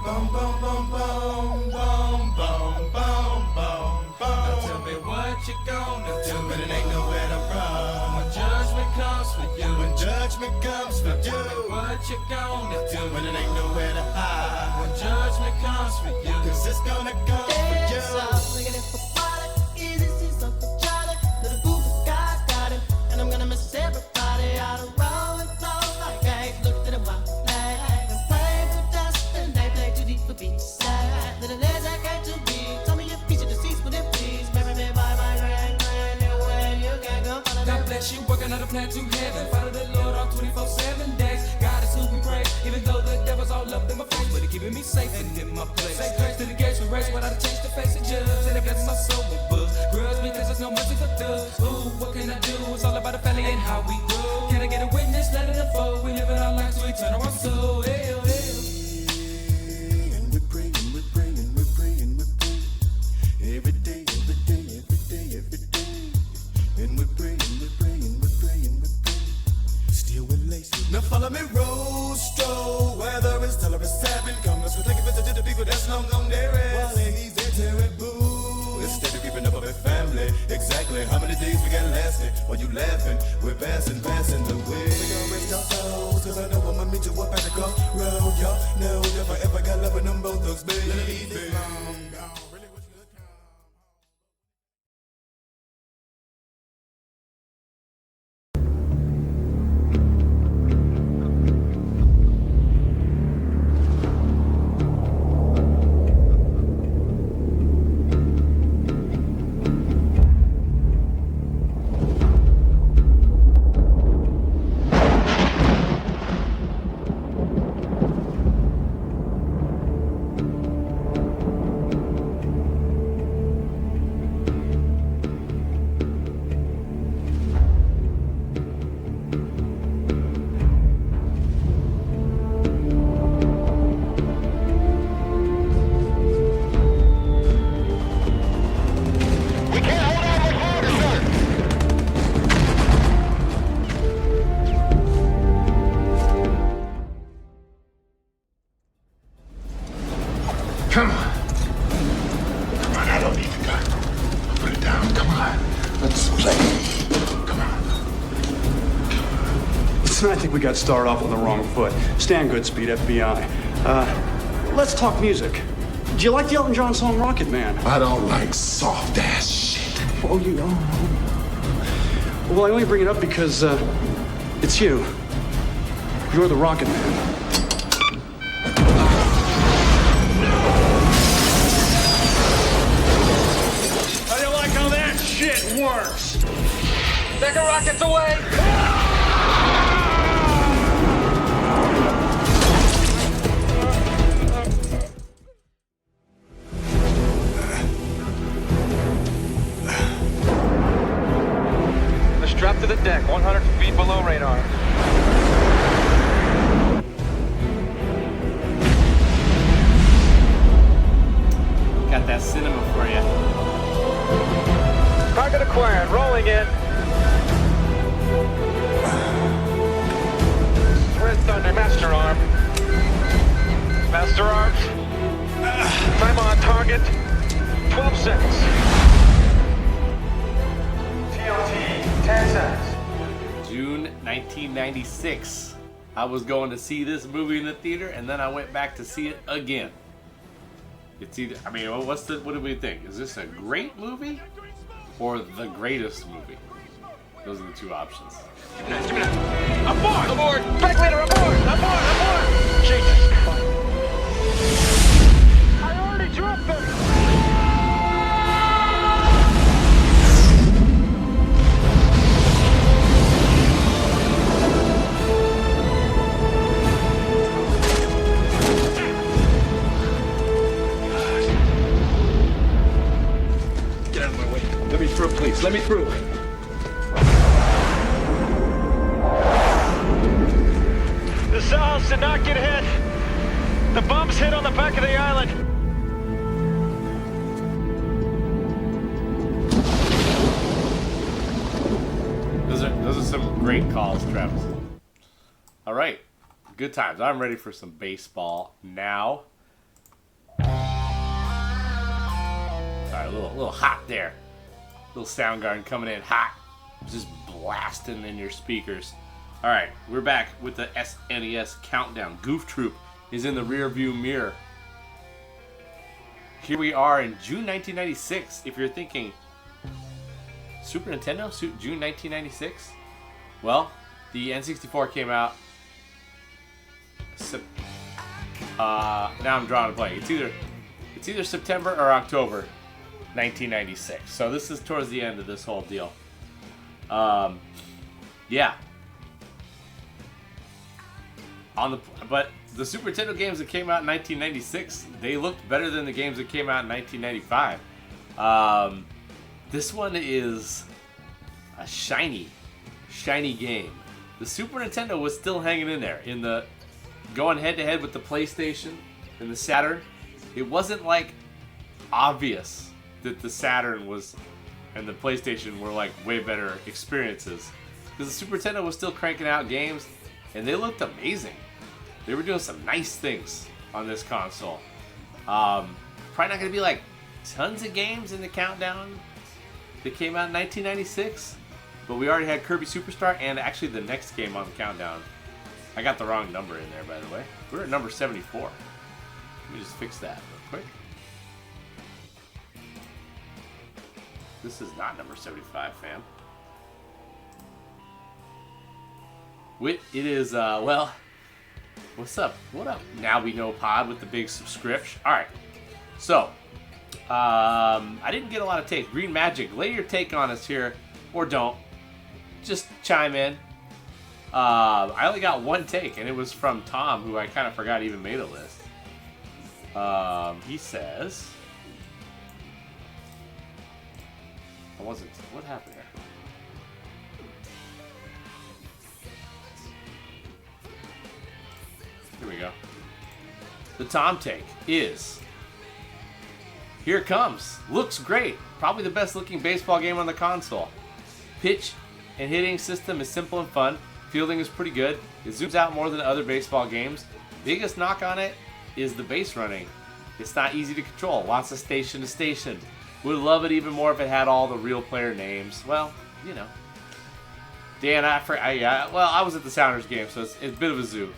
Boom, boom, boom, boom, boom, boom, boom, boom, boom. Now tell me what you gonna do when it ain't nowhere to run. When judgment comes for you. When judgment comes for you. Tell me what you gonna do when it ain't nowhere to hide. When judgment comes for you. 'Cause it's gonna come for you. Looking for water, easy, see something Charlie. Little boo guys got him, and I'm gonna miss everybody out of roll and flow like eggs. Looked at a wild flag and played for dust, and they play too deep for beats. Sad little legs I got to be. Tell me your feature deceased, would it please? Marry me by my grand new way. You can go follow God bless you, working on a plan to heaven. Follow the Lord on 24/7 days. God is who we praise, even though the devil's all up in my face, but he keeping me safe and in my place. Say grace to the gates we race without a change to face the judge, and it blesses my soul with books. Grudge because there's no mercy for thugs. Ooh, what can I do? It's all about the family and how we grow. Can I get a witness? Let it unfold. We live in our lives, we turn our soul. Hey, hey. And we're praying, we're praying, we're praying, we're praying. Every day, every day, every day, every day. And we're praying, we're praying, we're praying, we're praying. Still with laces. Now follow me, road stroll. Whether it's tell or it's seven. Come, let's go take a visit to the people that's long gone there. While he's there, terrible. Instead of keeping up with family. Exactly how many days we got lasting? While you laughing, we're passing the way. We gon' rest our souls, 'cause I know I'ma meet you up at the crossroad. Y'all know if I ever got love with them both thugs, baby. Really wish you could come. Come on. Come on, I don't need the gun. Put it down. Come on. Let's play. Come on. Listen, I think we got started off on the wrong foot. Stand good, Speed, FBI. Let's talk music. Do you like the Elton John song Rocket Man? I don't like soft ass shit. Oh, you know. Well, I only bring it up because, it's you. You're the Rocket Man. How do you like how that shit works? Take the rockets away! The strap to the deck, 100 feet below radar. Got that cinema for you. Target acquired, rolling in. Red Thunder, master arm. Master arms. Time on target, 12 seconds. TOT, 10 seconds. June 1996. I was going to see this movie in the theater, and then I went back to see it again. It's either, I mean, what do we think? Is this a great movie or the greatest movie? Those are the two options. Aboard! Aboard! Back leader, aboard! Aboard! Aboard! Jesus Christ. I already dropped them! Get out of my way. Let me through, please. Let me through. The Saals did not get hit. The bombs hit on the back of the island. Those are some great calls, Travis. All right, good times. I'm ready for some baseball now. Sorry, a little hot there. Little Soundgarden coming in hot, just blasting in your speakers. All right, we're back with the SNES countdown. Goof Troop is in the rear view mirror. Here we are in June 1996. If you're thinking Super Nintendo, June 1996, well, the N64 came out. Now I'm drawing a blank. It's either September or October 1996. So this is towards the end of this whole deal. Yeah. But the Super Nintendo games that came out in 1996, they looked better than the games that came out in 1995. This one is a shiny game. The Super Nintendo was still hanging in there in the going head to head with the PlayStation and the Saturn. It wasn't like obvious that the Saturn was and the PlayStation were like way better experiences, because the Super Nintendo was still cranking out games and they looked amazing. They were doing some nice things on this console. Probably not going to be like tons of games in the countdown that came out in 1996, but we already had Kirby Superstar and actually the next game on the countdown. I got the wrong number in there, by the way. We're at number 74. Let me just fix that real quick. This is not number 75, fam. It is, well, what's up? What up? Now we know pod with the big subscription. All right. So, I didn't get a lot of takes. Green Magic, lay your take on us here, or don't. Just chime in. I only got one take, and it was from Tom, who I kind of forgot even made a list. He says, what happened here? Here we go. The Tom take is, here it comes. Looks great. Probably the best looking baseball game on the console. Pitch and hitting system is simple and fun. Fielding is pretty good. It zooms out more than other baseball games. Biggest knock on it is the base running. It's not easy to control. Lots of station to station. Would love it even more if it had all the real player names. Well, you know. Dan, I was at the Sounders game, so it's a bit of a zoo.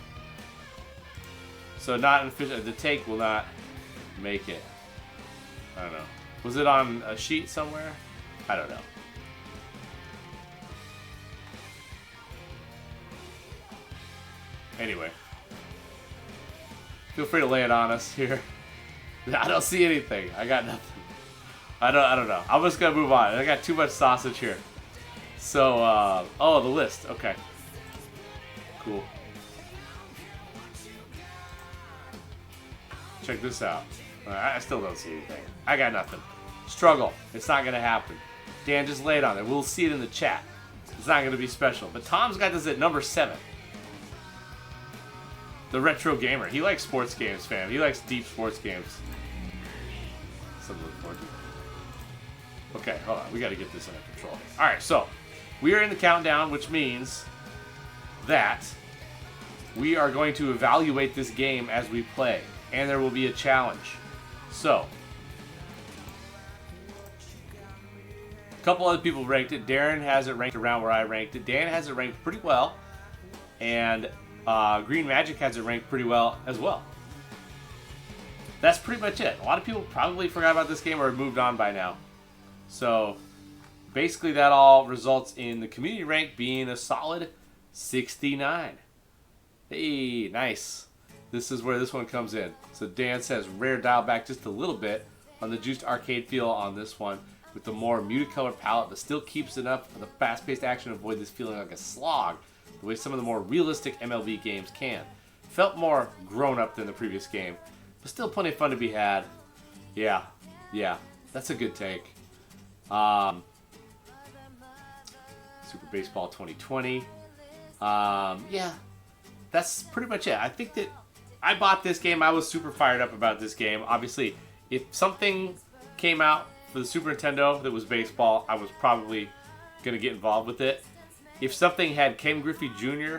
So not official. The take will not make it. I don't know. Was it on a sheet somewhere? I don't know. Anyway, feel free to lay it on us here. I don't see anything. I got nothing. I don't know. I'm just gonna move on. I got too much sausage here. So, oh, the list. Okay. Cool. Check this out. I still don't see anything. I got nothing. Struggle. It's not gonna happen. Dan, just lay it on there. We'll see it in the chat. It's not gonna be special. But Tom's got this at number 7. The Retro Gamer. He likes sports games, fam. He likes deep sports games. Something to look forward to. Okay, hold on. We got to get this under control. Alright, so we are in the countdown, which means that we are going to evaluate this game as we play. And there will be a challenge. So, a couple other people ranked it. Darren has it ranked around where I ranked it. Dan has it ranked pretty well. And Green Magic has it ranked pretty well as well. That's pretty much it. A lot of people probably forgot about this game or have moved on by now. So basically that all results in the community rank being a solid 69. Hey, nice. This is where this one comes in. So Dan says rare dial back just a little bit on the juiced arcade feel on this one with the more muted color palette, but still keeps enough of the fast-paced action to avoid this feeling like a slog the way some of the more realistic MLB games can. Felt more grown-up than the previous game, but still plenty of fun to be had. Yeah, that's a good take. Super Baseball 2020. Yeah, that's pretty much it. I think that I bought this game. I was super fired up about this game. Obviously, if something came out for the Super Nintendo that was baseball, I was probably going to get involved with it. If something had Ken Griffey Jr.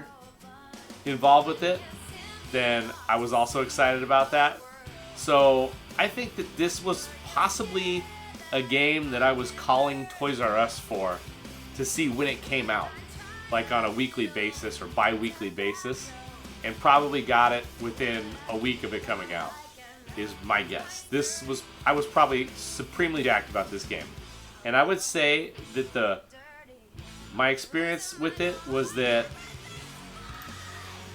involved with it, then I was also excited about that. So I think that this was possibly a game that I was calling Toys R Us for to see when it came out, like on a weekly basis or bi-weekly basis, and probably got it within a week of it coming out, is my guess. I was probably supremely jacked about this game. And I would say that my experience with it was that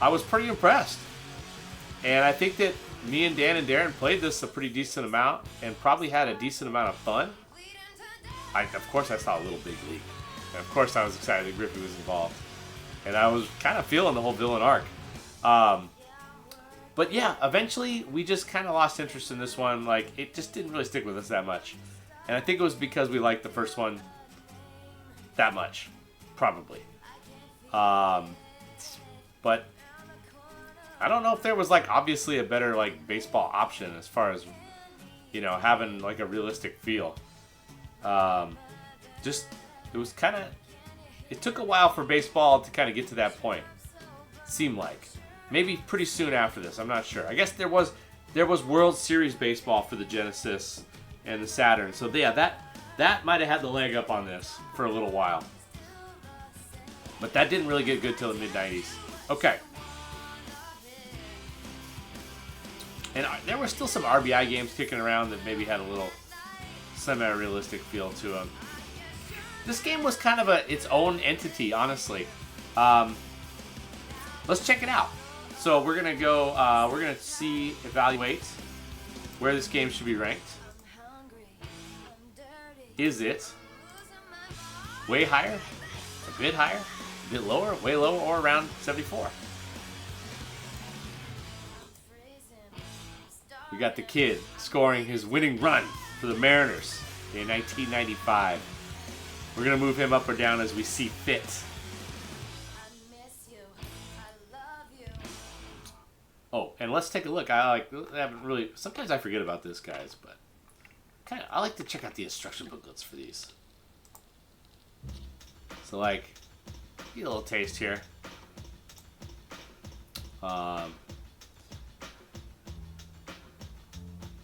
I was pretty impressed. And I think that me and Dan and Darren played this a pretty decent amount and probably had a decent amount of fun. Of course I saw a little Big League. And of course I was excited that Griffey was involved. And I was kind of feeling the whole villain arc. But yeah, eventually we just kind of lost interest in this one. Like, it just didn't really stick with us that much. And I think it was because we liked the first one that much. Probably. But I don't know if there was, like, obviously a better, like, baseball option as far as, you know, having, like, a realistic feel. It was kind of, it took a while for baseball to kind of get to that point. Seemed like. Maybe pretty soon after this, I'm not sure. I guess there was World Series baseball for the Genesis and the Saturn. So yeah, that might have had the leg up on this for a little while. But that didn't really get good till the mid-90s. Okay. And there were still some RBI games kicking around that maybe had a little semi-realistic feel to them. This game was kind of its own entity, honestly. Let's check it out. So we're gonna go. We're gonna evaluate where this game should be ranked. Is it way higher, a bit higher, a bit lower, way lower, or around 74? We got the kid scoring his winning run for the Mariners in 1995. We're gonna move him up or down as we see fit. Oh, and let's take a look. I haven't really. Sometimes I forget about this, guys, but I like to check out the instruction booklets for these. So, like, get a little taste here.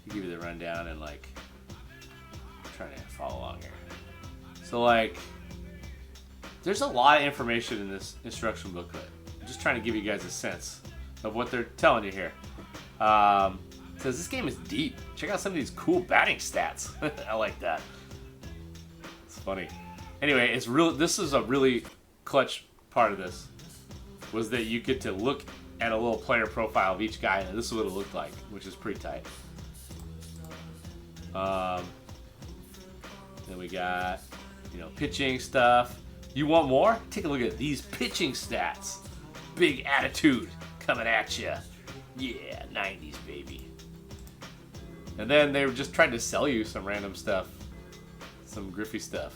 Give you the rundown and, like, I'm trying to follow along here. So, like, there's a lot of information in this instruction booklet. I'm just trying to give you guys a sense of what they're telling you here. Says this game is deep. Check out some of these cool batting stats. I like that. It's funny. Anyway, this is a really clutch part of this. Was that you get to look at a little player profile of each guy, and this is what it looked like, which is pretty tight. Then we got, pitching stuff. You want more? Take a look at these pitching stats. Big attitude coming at you. Yeah, 90s, baby. And then they were just trying to sell you some random stuff. Some Griffey stuff.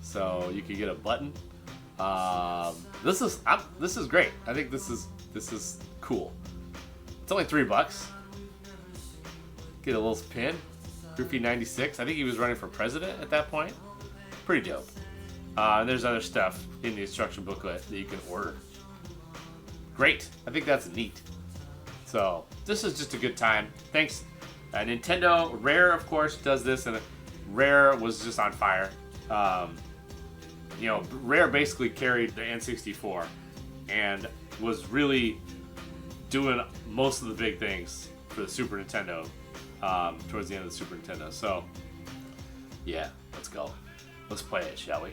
So you could get a button. This is great. I think this is cool. It's only $3. Get a little pin. Griffey 96. I think he was running for president at that point. Pretty dope. And there's other stuff in the instruction booklet that you can order. Great. I think that's neat. So this is just a good time. Thanks. Nintendo, Rare, of course, does this, and Rare was just on fire. Rare basically carried the N64 and was really doing most of the big things for the Super Nintendo towards the end of the Super Nintendo. So, yeah, let's go. Let's play it, shall we?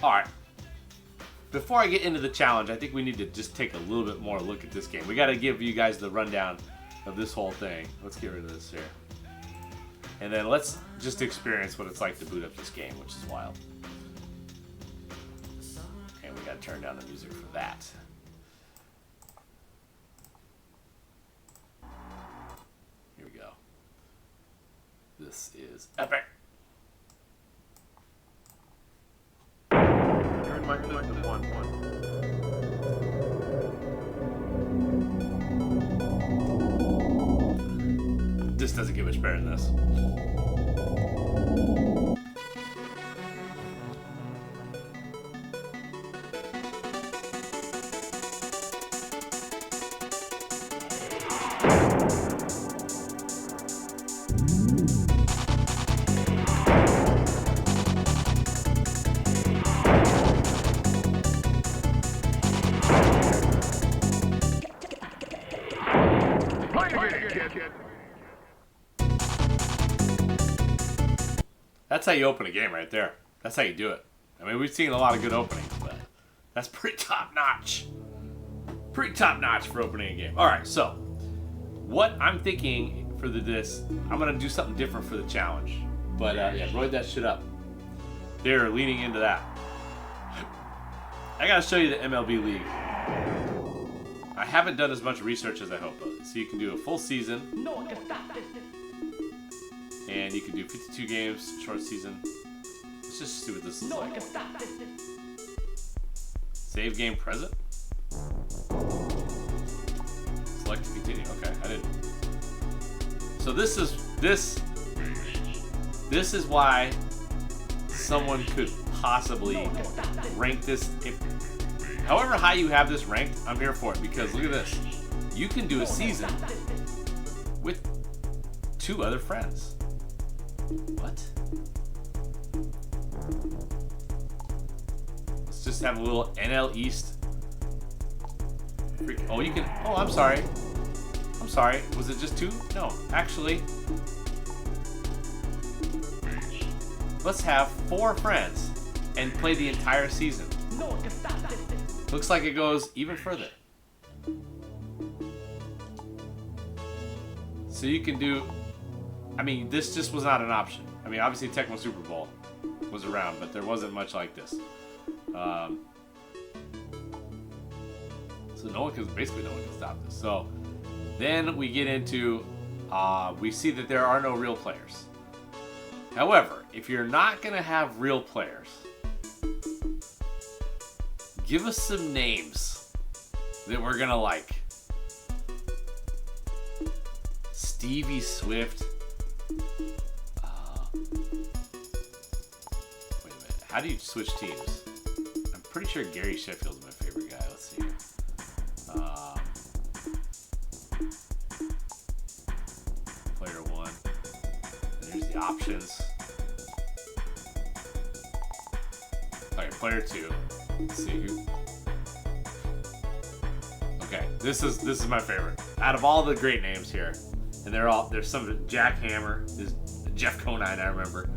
Alright. Before I get into the challenge, I think we need to just take a little bit more look at this game. We got to give you guys the rundown of this whole thing. Let's get rid of this here. And then let's just experience what it's like to boot up this game, which is wild. And we got to turn down the music for that. Here we go. This is epic. Turn my click to 1-1. This doesn't get much better than this. how you open a game right there. That's how you do it. I mean, we've seen a lot of good openings, but that's pretty top notch. Pretty top notch for opening a game. All right, so what I'm thinking for this, I'm gonna do something different for the challenge. But yeah, roid that shit up. They're leaning into that. I gotta show you the MLB League. I haven't done as much research as I hoped. So you can do a full season. And you can do 52 games, short season. Let's just see what this is like. Save game present? Select to continue. Okay, I didn't. So this is why someone could possibly rank this. However high you have this ranked, I'm here for it, because look at this. You can do a season with 2 other friends. What? Let's just have a little NL East. Oh, you can. Oh, I'm sorry. I'm sorry. Was it just 2? No, actually. Let's have 4 friends and play the entire season. Looks like it goes even further. So you can do. I mean, this just was not an option. I mean, obviously Tecmo Super Bowl was around, but there wasn't much like this. So basically no one can stop this. So then we get into, we see that there are no real players. However, if you're not gonna have real players, give us some names that we're gonna like. Stevie Swift. Wait a minute. How do you switch teams? I'm pretty sure Gary Sheffield's my favorite guy. Let's see. Player 1. And there's the options. Okay, player 2. Let's see who. Okay, this is my favorite. Out of all the great names here, and there's some of the Jack Hammer, there's Jeff Conine, I remember.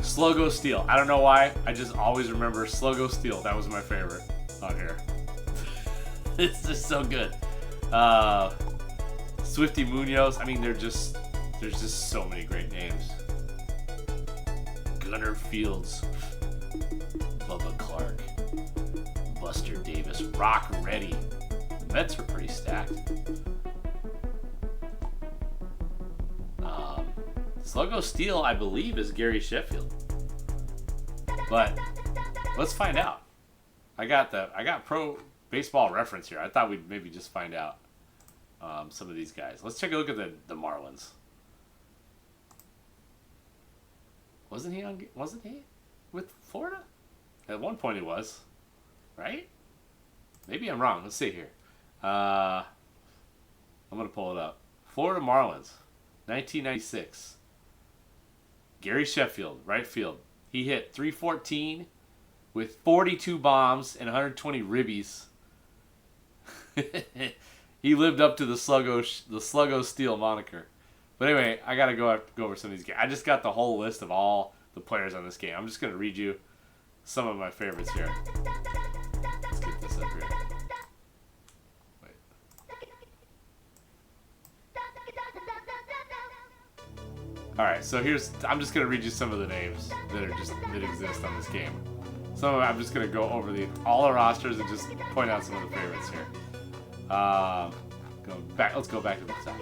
Slogo Steel. I don't know why. I just always remember Slogo Steel. That was my favorite on here. It's just so good. Swifty Munoz. I mean, there's just so many great names. Gunnar Fields. Bubba Clark. Buster Davis. Rock Reddy. The Mets are pretty stacked. Sluggo Steel, I believe, is Gary Sheffield. But let's find out. I got Pro Baseball Reference here. I thought we'd maybe just find out some of these guys. Let's take a look at the Marlins. Wasn't he with Florida? At one point he was, right? Maybe I'm wrong. Let's see here. I'm gonna pull it up. Florida Marlins, 1996. Gary Sheffield, right field. He hit .314 with 42 bombs and 120 ribbies. He lived up to the Sluggo Steel moniker. But anyway, I gotta go over some of these games. I just got the whole list of all the players on this game. I'm just gonna read you some of my favorites here. Let's get this up here. Wait. Alright, so I'm just gonna read you some of the names that exist on this game. Some of them, I'm just gonna go over all the rosters and just point out some of the favorites here. Let's go back to the top.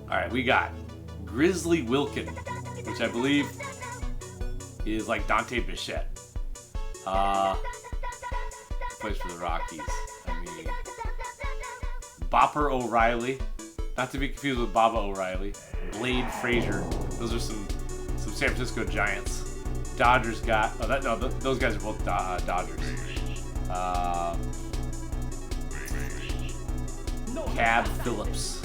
Alright, we got Grizzly Wilkin, which I believe is like Dante Bichette. Plays for the Rockies. I mean, Bopper O'Reilly, not to be confused with Baba O'Reilly. Blade Frazier. Those are some San Francisco Giants. Dodgers got. Those guys are both Dodgers. Cab Phillips.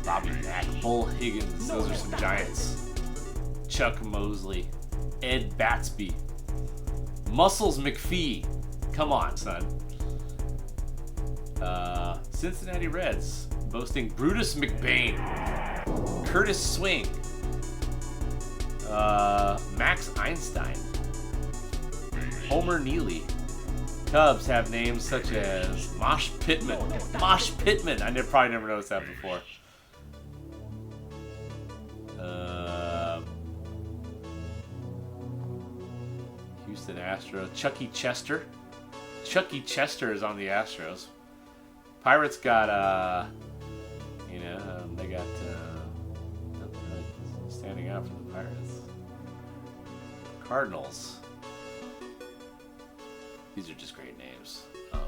Bobby Mack. Bull Higgins. Those are some Giants. Chuck Mosley. Ed Batsby. Muscles McPhee. Come on, son. Cincinnati Reds. boasting Brutus McBain, Curtis Swing, Max Einstein, Homer Neely. Cubs have names such as Mosh Pittman. Mosh Pittman. Probably never noticed that before. Houston Astros. Chucky Chester. Chucky Chester is on the Astros. Pirates got, they got nothing really standing out from the Pirates. Cardinals. These are just great names.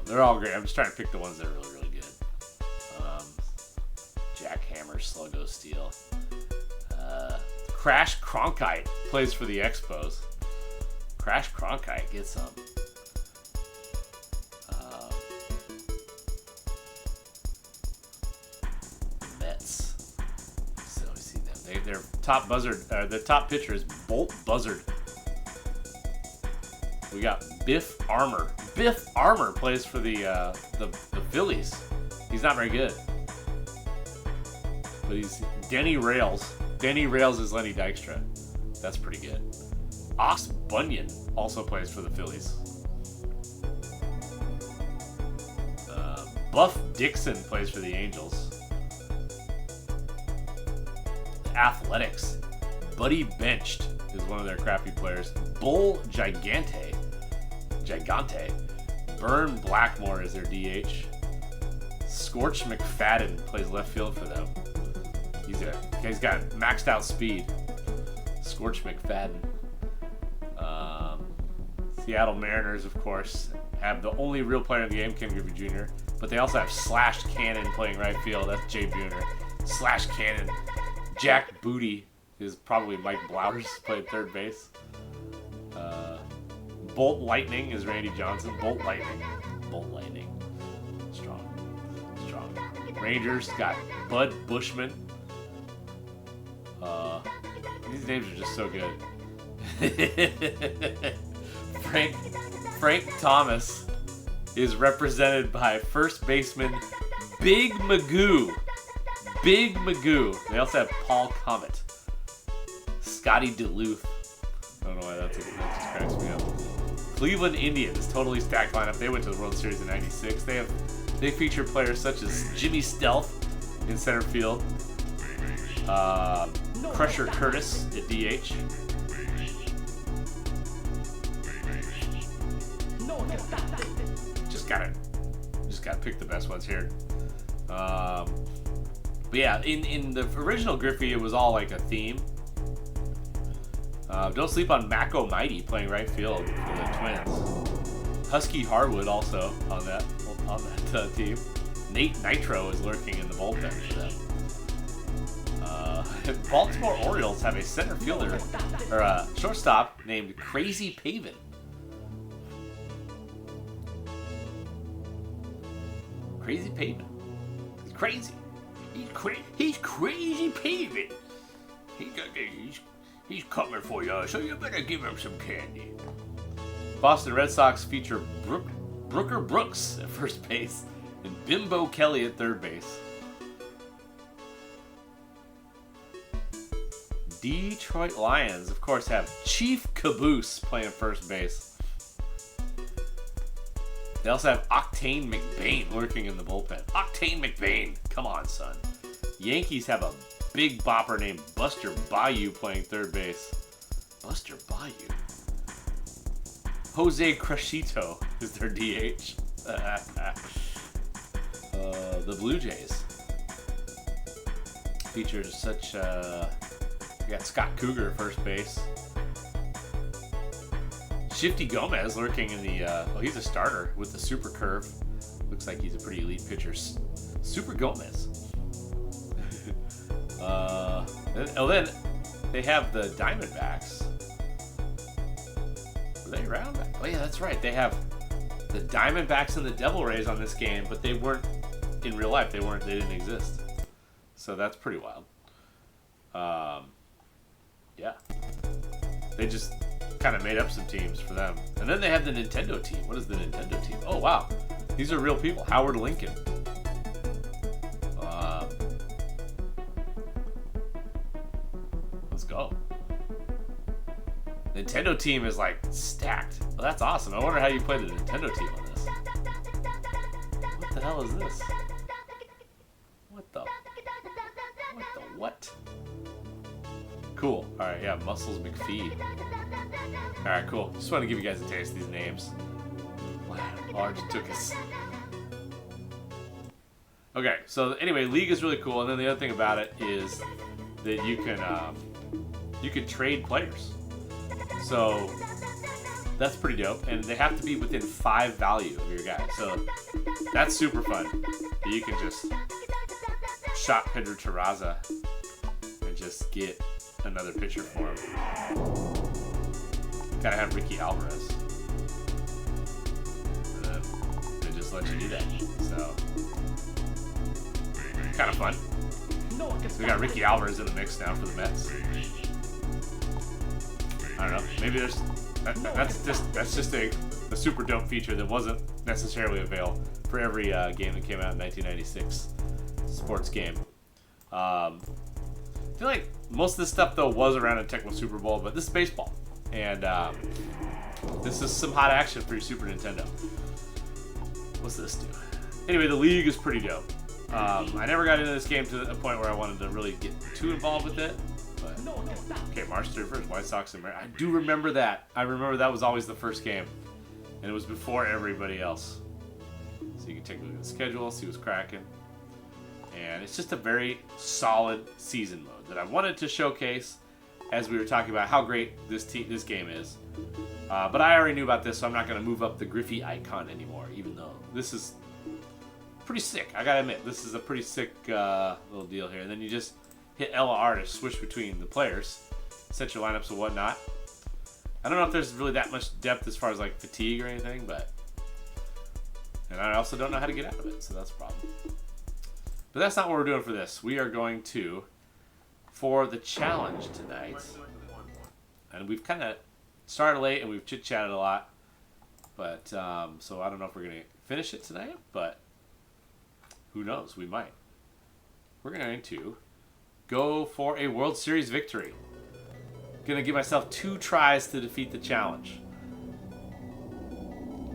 They're all great. I'm just trying to pick the ones that are really, really good. Jackhammer, Sluggo Steel. Crash Cronkite plays for the Expos. Crash Cronkite, get some. Mets. So we see them. Their top buzzard, the top pitcher is Bolt Buzzard. We got Biff Armour. Biff Armour plays for the Phillies. He's not very good, but he's Denny Rails. Denny Rails is Lenny Dykstra. That's pretty good. Ox Bunyan also plays for the Phillies. Buff Dixon plays for the Angels. Athletics. Buddy Benched is one of their crappy players. Bull Gigante. Burn Blackmore is their DH. Scorch McFadden plays left field for them. He's got maxed out speed. Scorch McFadden. Seattle Mariners, of course, have the only real player in the game, Ken Griffey Jr., but they also have Slash Cannon playing right field. That's Jay Buhner. Slash Cannon. Jack Booty is probably Mike Blowers, played third base. Bolt Lightning is Randy Johnson. Bolt Lightning. Strong. Rangers got Bud Bushman. These names are just so good. Frank Thomas is represented by first baseman Big Magoo. They also have Paul Comet. Scotty Duluth. I don't know why that just cracks me up. Cleveland Indians, totally stacked lineup. They went to the World Series in '96. They feature players such as Jimmy Stealth in center field, Crusher Curtis at DH, just gotta pick the best ones here. But yeah, in the original Griffey, it was all like a theme. Don't sleep on Mako Mighty playing right field for the Twins. Husky Harwood also on that team. Nate Nitro is lurking in the bullpen for them. Baltimore Orioles have a center fielder or a shortstop named Crazy Pavin. Crazy Pavin. He's crazy. He's Crazy Pavin. He's coming for you, so you better give him some candy. Boston Red Sox feature Brooker Brooks at first base and Bimbo Kelly at third base. Detroit Lions, of course, have Chief Caboose playing first base. They also have Octane McBain lurking in the bullpen. Octane McBain, come on, son. Yankees have a big bopper named Buster Bayou playing third base. Buster Bayou. Jose Crescito is their DH. The Blue Jays features such. We got Scott Cougar at first base. Shifty Gomez lurking in the. He's a starter with the super curve. Looks like he's a pretty elite pitcher. Super Gomez. Then they have the Diamondbacks. Were they around? Oh yeah, that's right. They have the Diamondbacks and the Devil Rays on this game, but they weren't in real life. They didn't exist. So that's pretty wild. Yeah. They just kind of made up some teams for them. And then they have the Nintendo team. What is the Nintendo team? Oh wow. These are real people. Howard Lincoln. Let's go. Nintendo team is like stacked. Well, that's awesome. I wonder how you play the Nintendo team on this. What the hell is this? What the? What? Cool. Alright, yeah, Muscles McPhee. Alright, cool. Just want to give you guys a taste of these names. Wow, Large took us. Okay, so anyway, League is really cool, and then the other thing about it is that you can trade players. So that's pretty dope, and they have to be within 5 value of your guy. So that's super fun. You can just shot Pedro Terraza and just get another pitcher for him. Gotta have Ricky Alvarez. And then they just let you do that. So kind of fun. We got Ricky Alvarez in the mix now for the Mets. I don't know. Maybe there's that's just a super dope feature that wasn't necessarily available for every game that came out in 1996 sports game. I feel like most of this stuff though was around a Tecmo Super Bowl, but this is baseball, and this is some hot action for your Super Nintendo. What's this do? Anyway, the League is pretty dope. I never got into this game to a point where I wanted to really get too involved with it. But okay, March 31st, White Sox and I do remember that. I remember that was always the first game, and it was before everybody else. So you can take a look at the schedule, see what's cracking, and it's just a very solid season mode that I wanted to showcase as we were talking about how great this game is. But I already knew about this, so I'm not going to move up the Griffey icon anymore, even though this is pretty sick. I gotta admit, this is a pretty sick little deal here. And then you just hit LR to switch between the players, set your lineups and whatnot. I don't know if there's really that much depth as far as like fatigue or anything, and I also don't know how to get out of it, so that's a problem. But that's not what we're doing for this. We are going to, for the challenge tonight, and we've kind of started late and we've chit-chatted a lot, but so I don't know if we're gonna finish it tonight, but who knows? We might. We're going to go for a World Series victory. Gonna give myself 2 tries to defeat the challenge.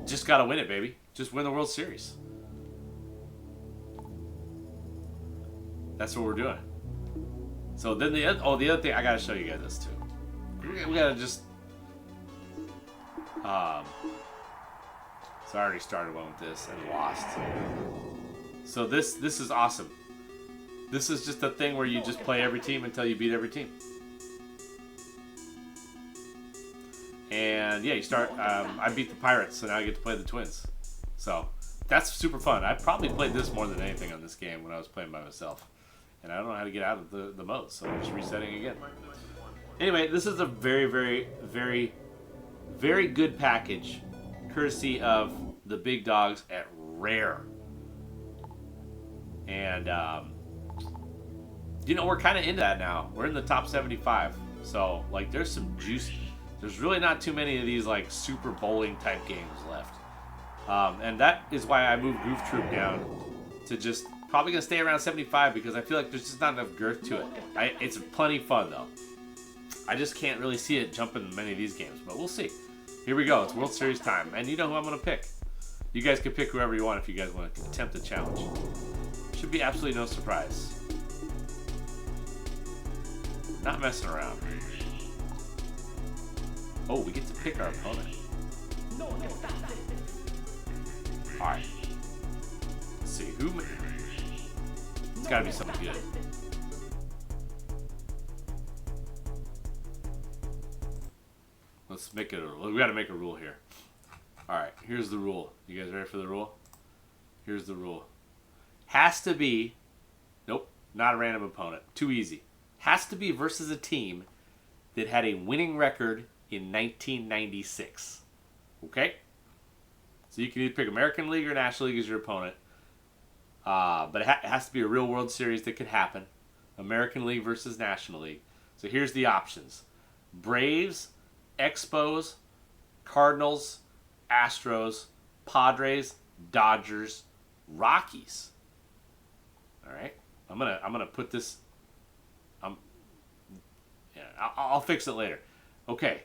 Just gotta win it, baby. Just win the World Series. That's what we're doing. So then the other thing, I gotta show you guys this too. We gotta just so I already started one with this and lost. So this is awesome. This is just a thing where you just play every team until you beat every team. And yeah, you start. I beat the Pirates, so now I get to play the Twins. So that's super fun. I probably played this more than anything on this game when I was playing by myself. And I don't know how to get out of the mode, so I'm just resetting again. Anyway, this is a very, very, very, very good package, courtesy of the big dogs at Rare. And, you know, we're kind of into that now. We're in the top 75. So, like, there's some juice. There's really not too many of these, like, super bowling type games left. And that is why I moved Goof Troop down to just probably going to stay around 75 because I feel like there's just not enough girth to it. It's plenty fun, though. I just can't really see it jumping in many of these games, but we'll see. Here we go. It's World Series time. And you know who I'm going to pick. You guys can pick whoever you want if you guys want to attempt the challenge. Should be absolutely no surprise. Not messing around. Oh, we get to pick our opponent. Alright. Let's see, it's gotta be something good. Let's make it we gotta make a rule here. Alright, here's the rule. You guys ready for the rule? Here's the rule. Has to be, nope, not a random opponent. Too easy. Has to be versus a team that had a winning record in 1996. Okay? So you can either pick American League or National League as your opponent. But it has to be a real World Series that could happen. American League versus National League. So here's the options. Braves, Expos, Cardinals, Astros, Padres, Dodgers, Rockies. All right, I'm gonna put this. Yeah, I'll fix it later. Okay.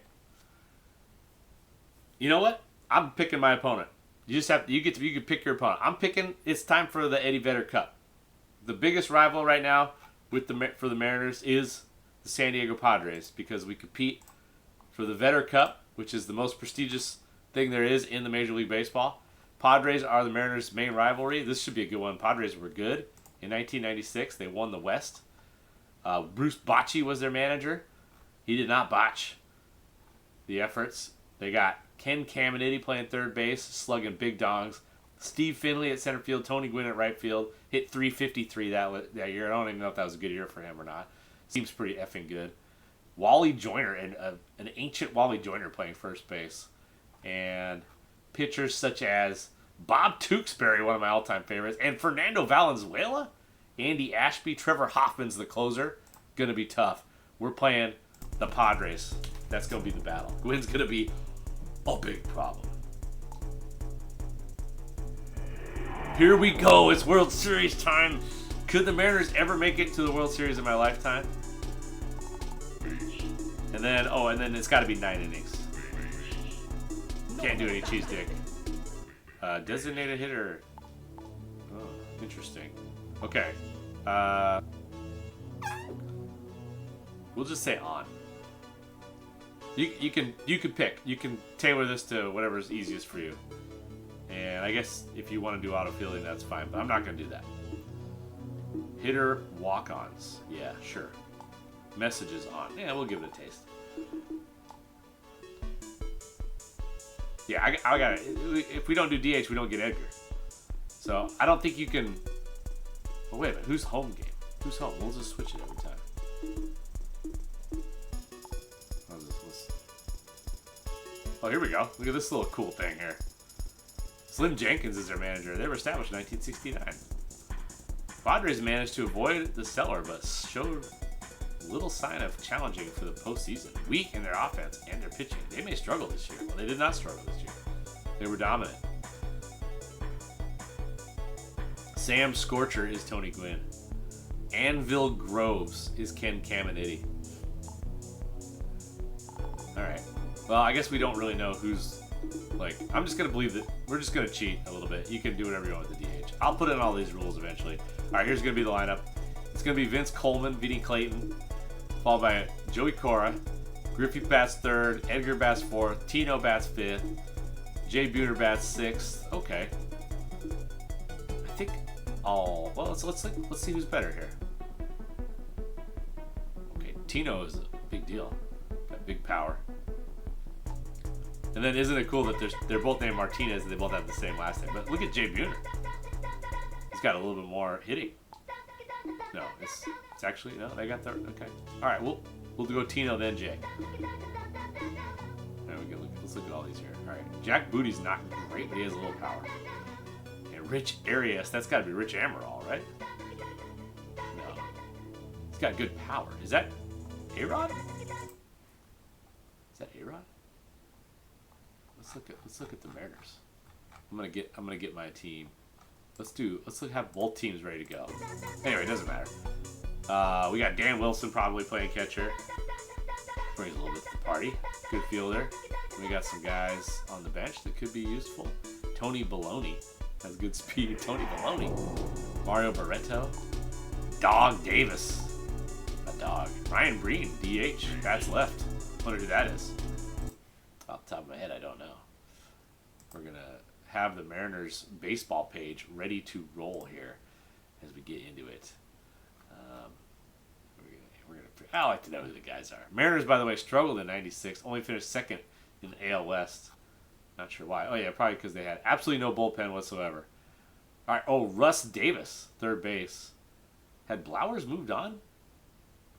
You know what? I'm picking my opponent. You can pick your opponent. I'm picking. It's time for the Eddie Vedder Cup. The biggest rival right now for the Mariners is the San Diego Padres, because we compete for the Vedder Cup, which is the most prestigious thing there is in the Major League Baseball. Padres are the Mariners' main rivalry. This should be a good one. Padres were good in 1996. They won the West. Bruce Bochy was their manager. He did not botch the efforts. They got Ken Caminiti playing third base, slugging big dogs. Steve Finley at center field. Tony Gwynn at right field. Hit 353 that year. I don't even know if that was a good year for him or not. Seems pretty effing good. Wally Joyner, an ancient Wally Joyner playing first base. And pitchers such as Bob Tewksbury, one of my all-time favorites, and Fernando Valenzuela, Andy Ashby, Trevor Hoffman's the closer. Gonna be tough. We're playing the Padres. That's gonna be the battle. Gwynn's gonna be a big problem. Here we go. It's World Series time. Could the Mariners ever make it to the World Series in my lifetime? And then it's got to be 9 innings. Can't do any cheese dick. Designated hitter. Oh, interesting. Okay. We'll just say on. You can pick. You can tailor this to whatever's easiest for you. And I guess if you want to do auto fielding, that's fine. But I'm not going to do that. Hitter walk-ons. Yeah, sure. Messages on. Yeah, we'll give it a taste. Yeah, I got it. If we don't do DH, we don't get Edgar. So I don't think you can. Oh, wait a minute. Who's home game? Who's home? We'll just switch it every time. Oh, here we go. Look at this little cool thing here. Slim Jenkins is their manager. They were established in 1969. Padres managed to avoid the cellar, but showed little sign of challenging for the postseason. Weak in their offense and their pitching. They may struggle this year. Well, they did not struggle this year. They were dominant. Sam Scorcher is Tony Gwynn. Anvil Groves is Ken Caminiti. Alright. Well, I guess we don't really know who's, like, I'm just going to believe that we're just going to cheat a little bit. You can do whatever you want with the DH. I'll put in all these rules eventually. Alright, here's going to be the lineup. It's going to be Vince Coleman, Vinny Clayton, followed by Joey Cora, Griffey bats third, Edgar bats fourth, Tino bats fifth, Jay Buhner bats sixth. Okay. I think. Oh, well, let's see who's better here. Okay, Tino is a big deal. Got big power. And then isn't it cool that they're both named Martinez and they both have the same last name? But look at Jay Buhner. He's got a little bit more hitting. No, it's actually no. They got their okay. All right, we'll go Tino then Jay. There we go. Let's look at all these here. All right, Jack Booty's not great, but he has a little power. And Rich Arias, that's got to be Rich Amaral, right? No, he's got good power. Is that A-Rod? Is that A-Rod? Let's look at the Mariners. I'm gonna get my team. Let's have both teams ready to go. Anyway, it doesn't matter. We got Dan Wilson probably playing catcher. Brings a little bit to the party. Good fielder. We got some guys on the bench that could be useful. Tony Baloney has good speed. Tony Baloney. Mario Barreto. Dog Davis. A dog. Ryan Breen, DH. Bats left. Wonder who that is. Off the top of my head, I don't know. We're going to have the Mariners baseball page ready to roll here as we get into it. I like to know who the guys are. Mariners, by the way, struggled in 96. Only finished second in the AL West. Not sure why. Oh, yeah, probably because they had absolutely no bullpen whatsoever. All right. Oh, Russ Davis, third base. Had Blowers moved on?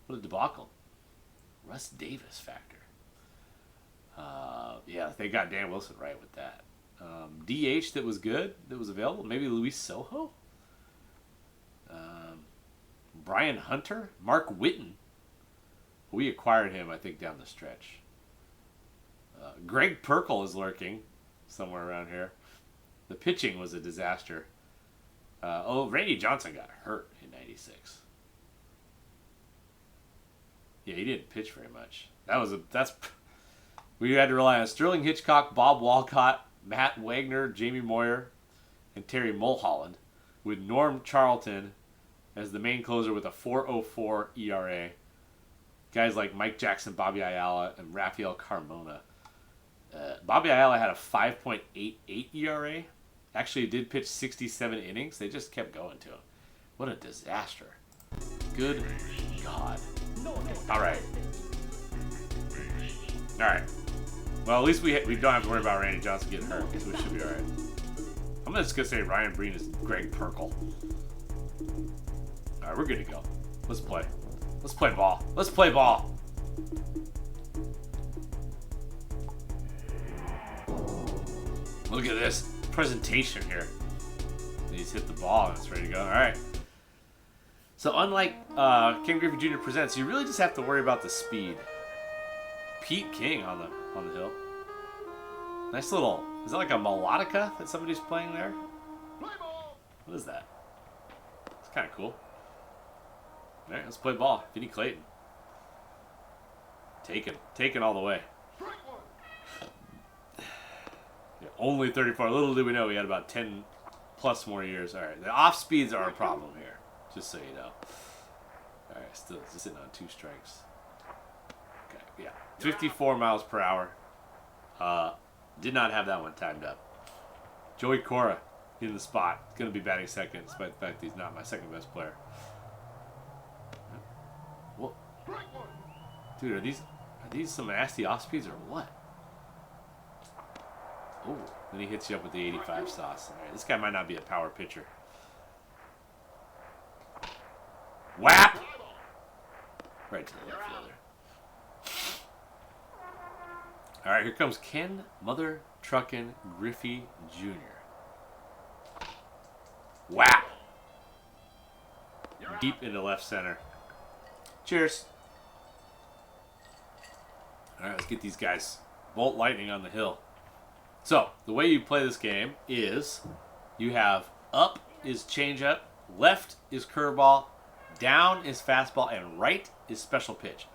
What a debacle. Russ Davis factor. Yeah, they got Dan Wilson right with that. DH that was good, that was available. Maybe Luis Sojo? Brian Hunter? Mark Whitten. We acquired him, I think, down the stretch. Greg Perkle is lurking somewhere around here. The pitching was a disaster. Randy Johnson got hurt in 96. Yeah, he didn't pitch very much. We had to rely on Sterling Hitchcock, Bob Walcott, Matt Wagner, Jamie Moyer, and Terry Mulholland, with Norm Charlton as the main closer with a 4.04 ERA. Guys like Mike Jackson, Bobby Ayala, and Rafael Carmona. Bobby Ayala had a 5.88 ERA. Actually, he did pitch 67 innings. They just kept going to him. What a disaster. Good God. All right. All right. Well, at least we don't have to worry about Randy Johnson getting hurt, so we should be all right. I'm just going to say Ryan Breen is Greg Perkle. All right, we're good to go. Let's play. Let's play ball. Let's play ball. Look at this presentation here. He's hit the ball and it's ready to go. All right. So unlike Ken Griffey Jr. Presents, you really just have to worry about the speed. Pete King on the hill. Nice little. Is that like a melodica that somebody's playing there? What is that? It's kind of cool. All right, let's play ball. Vinny Clayton. Taken all the way. Yeah, only 34. Little did we know we had about 10 plus more years. All right, the off speeds are a problem here, just so you know. All right, still just sitting on 2 strikes. Okay, yeah, 54 miles per hour. Did not have that one timed up. Joey Cora in the spot. Going to be batting second, despite the fact that he's not my second best player. What? Dude, are these some nasty off speeds or what? Oh, then he hits you up with the 85 sauce. All right, this guy might not be a power pitcher. Whap! Right to the left fielder. All right, here comes Ken Mother Truckin' Griffey Jr. Whap! Deep into left center. Cheers. All right, let's get these guys. Bolt lightning on the hill. So, the way you play this game is you have up is changeup, left is curveball, down is fastball, and right is special pitch.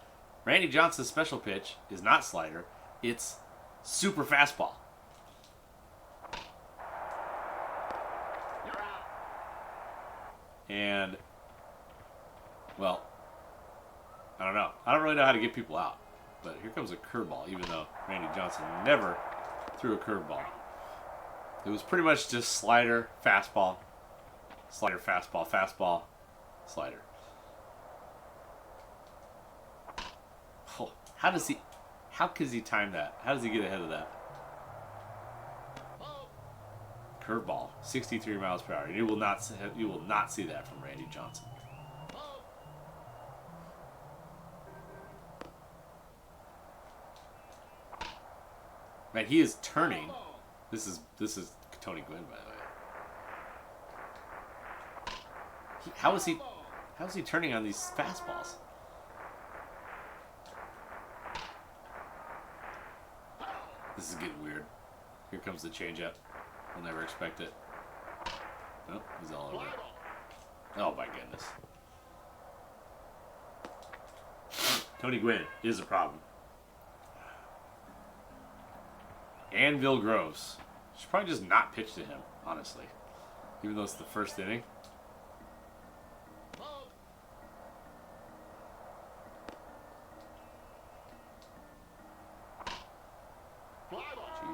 Randy Johnson's special pitch is not slider, it's super fastball. And, well, I don't know. I don't really know how to get people out. But here comes a curveball, even though Randy Johnson never threw a curveball. It was pretty much just slider, fastball, slider, fastball, fastball, slider. Oh, how does he time that? How does he get ahead of that? Curveball, 63 miles per hour. You will not see that from Randy Johnson. Man, he is turning. This is Tony Gwynn, by the way. How is he turning on these fastballs? This is getting weird. Here comes the changeup. We'll never expect it. Oh, he's all over it. Oh my goodness. Tony Gwynn is a problem. Anvil Groves. Should probably just not pitch to him, honestly. Even though it's the first inning.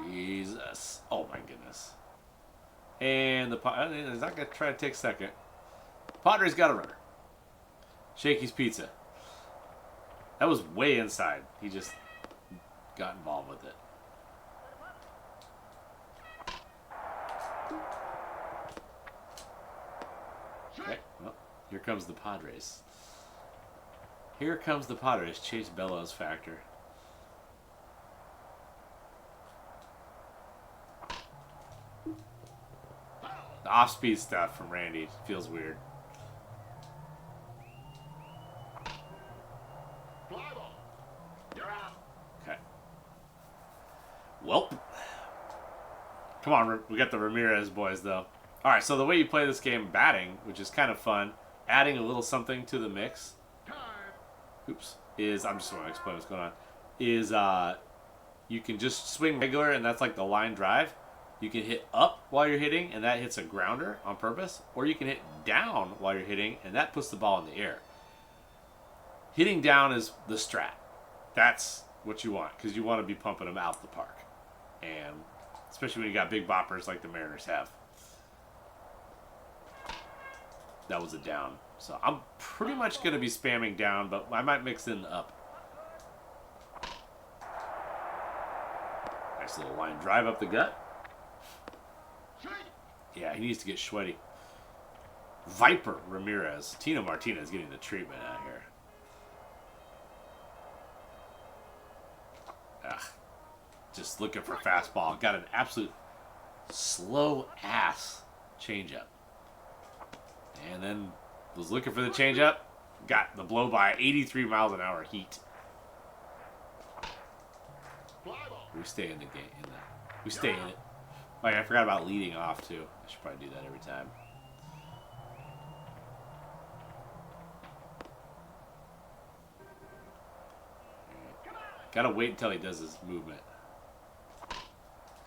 Jesus. Oh my goodness. And he's not going to try to take second. Padres got a runner. Shakey's Pizza. That was way inside. He just got involved with it. Okay, well, here comes the Padres. Here comes the Padres. Chase Bellows factor. The off-speed stuff from Randy feels weird. Okay. Welp. Come on, we got the Ramirez boys, though. All right, so the way you play this game, batting, which is kind of fun, adding a little something to the mix. Oops. is, I'm just going to explain what's going on, is you can just swing regular, and that's like the line drive. You can hit up while you're hitting, and that hits a grounder on purpose. Or you can hit down while you're hitting, and that puts the ball in the air. Hitting down is the strat. That's what you want, because you want to be pumping them out the park. And especially when you got big boppers like the Mariners have. That was a down. So I'm pretty much going to be spamming down, but I might mix in the up. Nice little line drive up the gut. Yeah, he needs to get sweaty. Viper Ramirez. Tino Martinez getting the treatment out here. Just looking for fastball. Got an absolute slow ass changeup. And then was looking for the changeup. Got the blow by 83 miles an hour heat. We stay in the game. We stay in it. Oh yeah, I forgot about leading off too. I should probably do that every time. Gotta wait until he does his movement.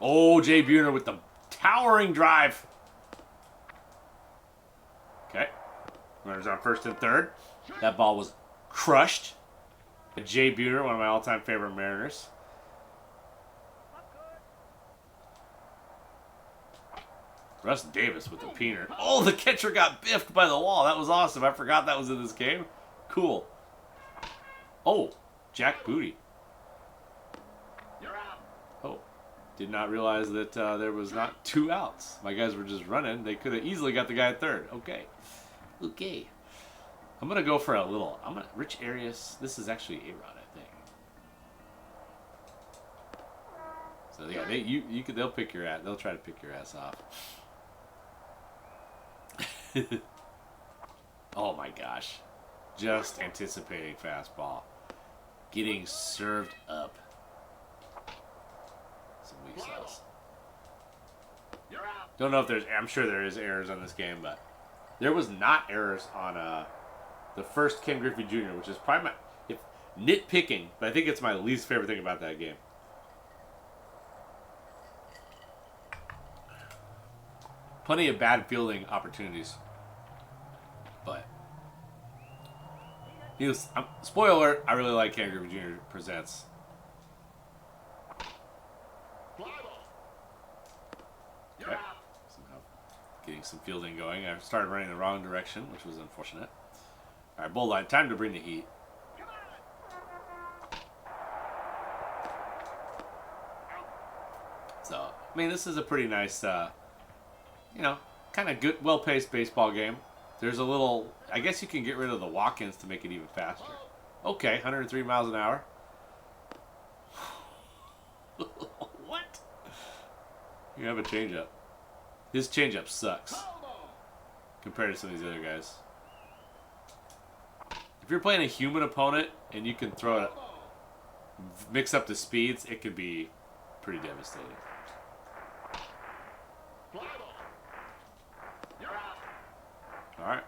Oh, Jay Buhner with the towering drive. Okay. Runners on first and third. That ball was crushed. Jay Buhner, one of my all-time favorite Mariners. Russ Davis with the peener. Oh, the catcher got biffed by the wall. That was awesome. I forgot that was in this game. Cool. Oh, Jack Booty. Oh, did not realize that there was not 2 outs. My guys were just running. They could have easily got the guy at third. Okay. Okay. I'm going to go for a little. Rich Arias. This is actually A-Rod, I think. So yeah, they'll pick your ass. They'll try to pick your ass off. Oh my gosh. Just anticipating fastball. Getting served up. Some weak sauce. Don't know if there's, I'm sure there is errors on this game, but there was not errors on the first Ken Griffey Jr., which is probably nitpicking, but I think it's my least favorite thing about that game. Plenty of bad fielding opportunities. But spoiler alert, I really like Ken Griffey Jr. Presents. Okay. Somehow getting some fielding going. I started running the wrong direction, which was unfortunate. Alright, bull line. Time to bring the heat. So, I mean, this is a pretty nice, kind of good, well-paced baseball game. There's a little, I guess you can get rid of the walk-ins to make it even faster. Okay, 103 miles an hour. What? You have a changeup. His changeup sucks compared to some of these other guys. If you're playing a human opponent and you can throw it, mix up the speeds, it can be pretty devastating. Alright.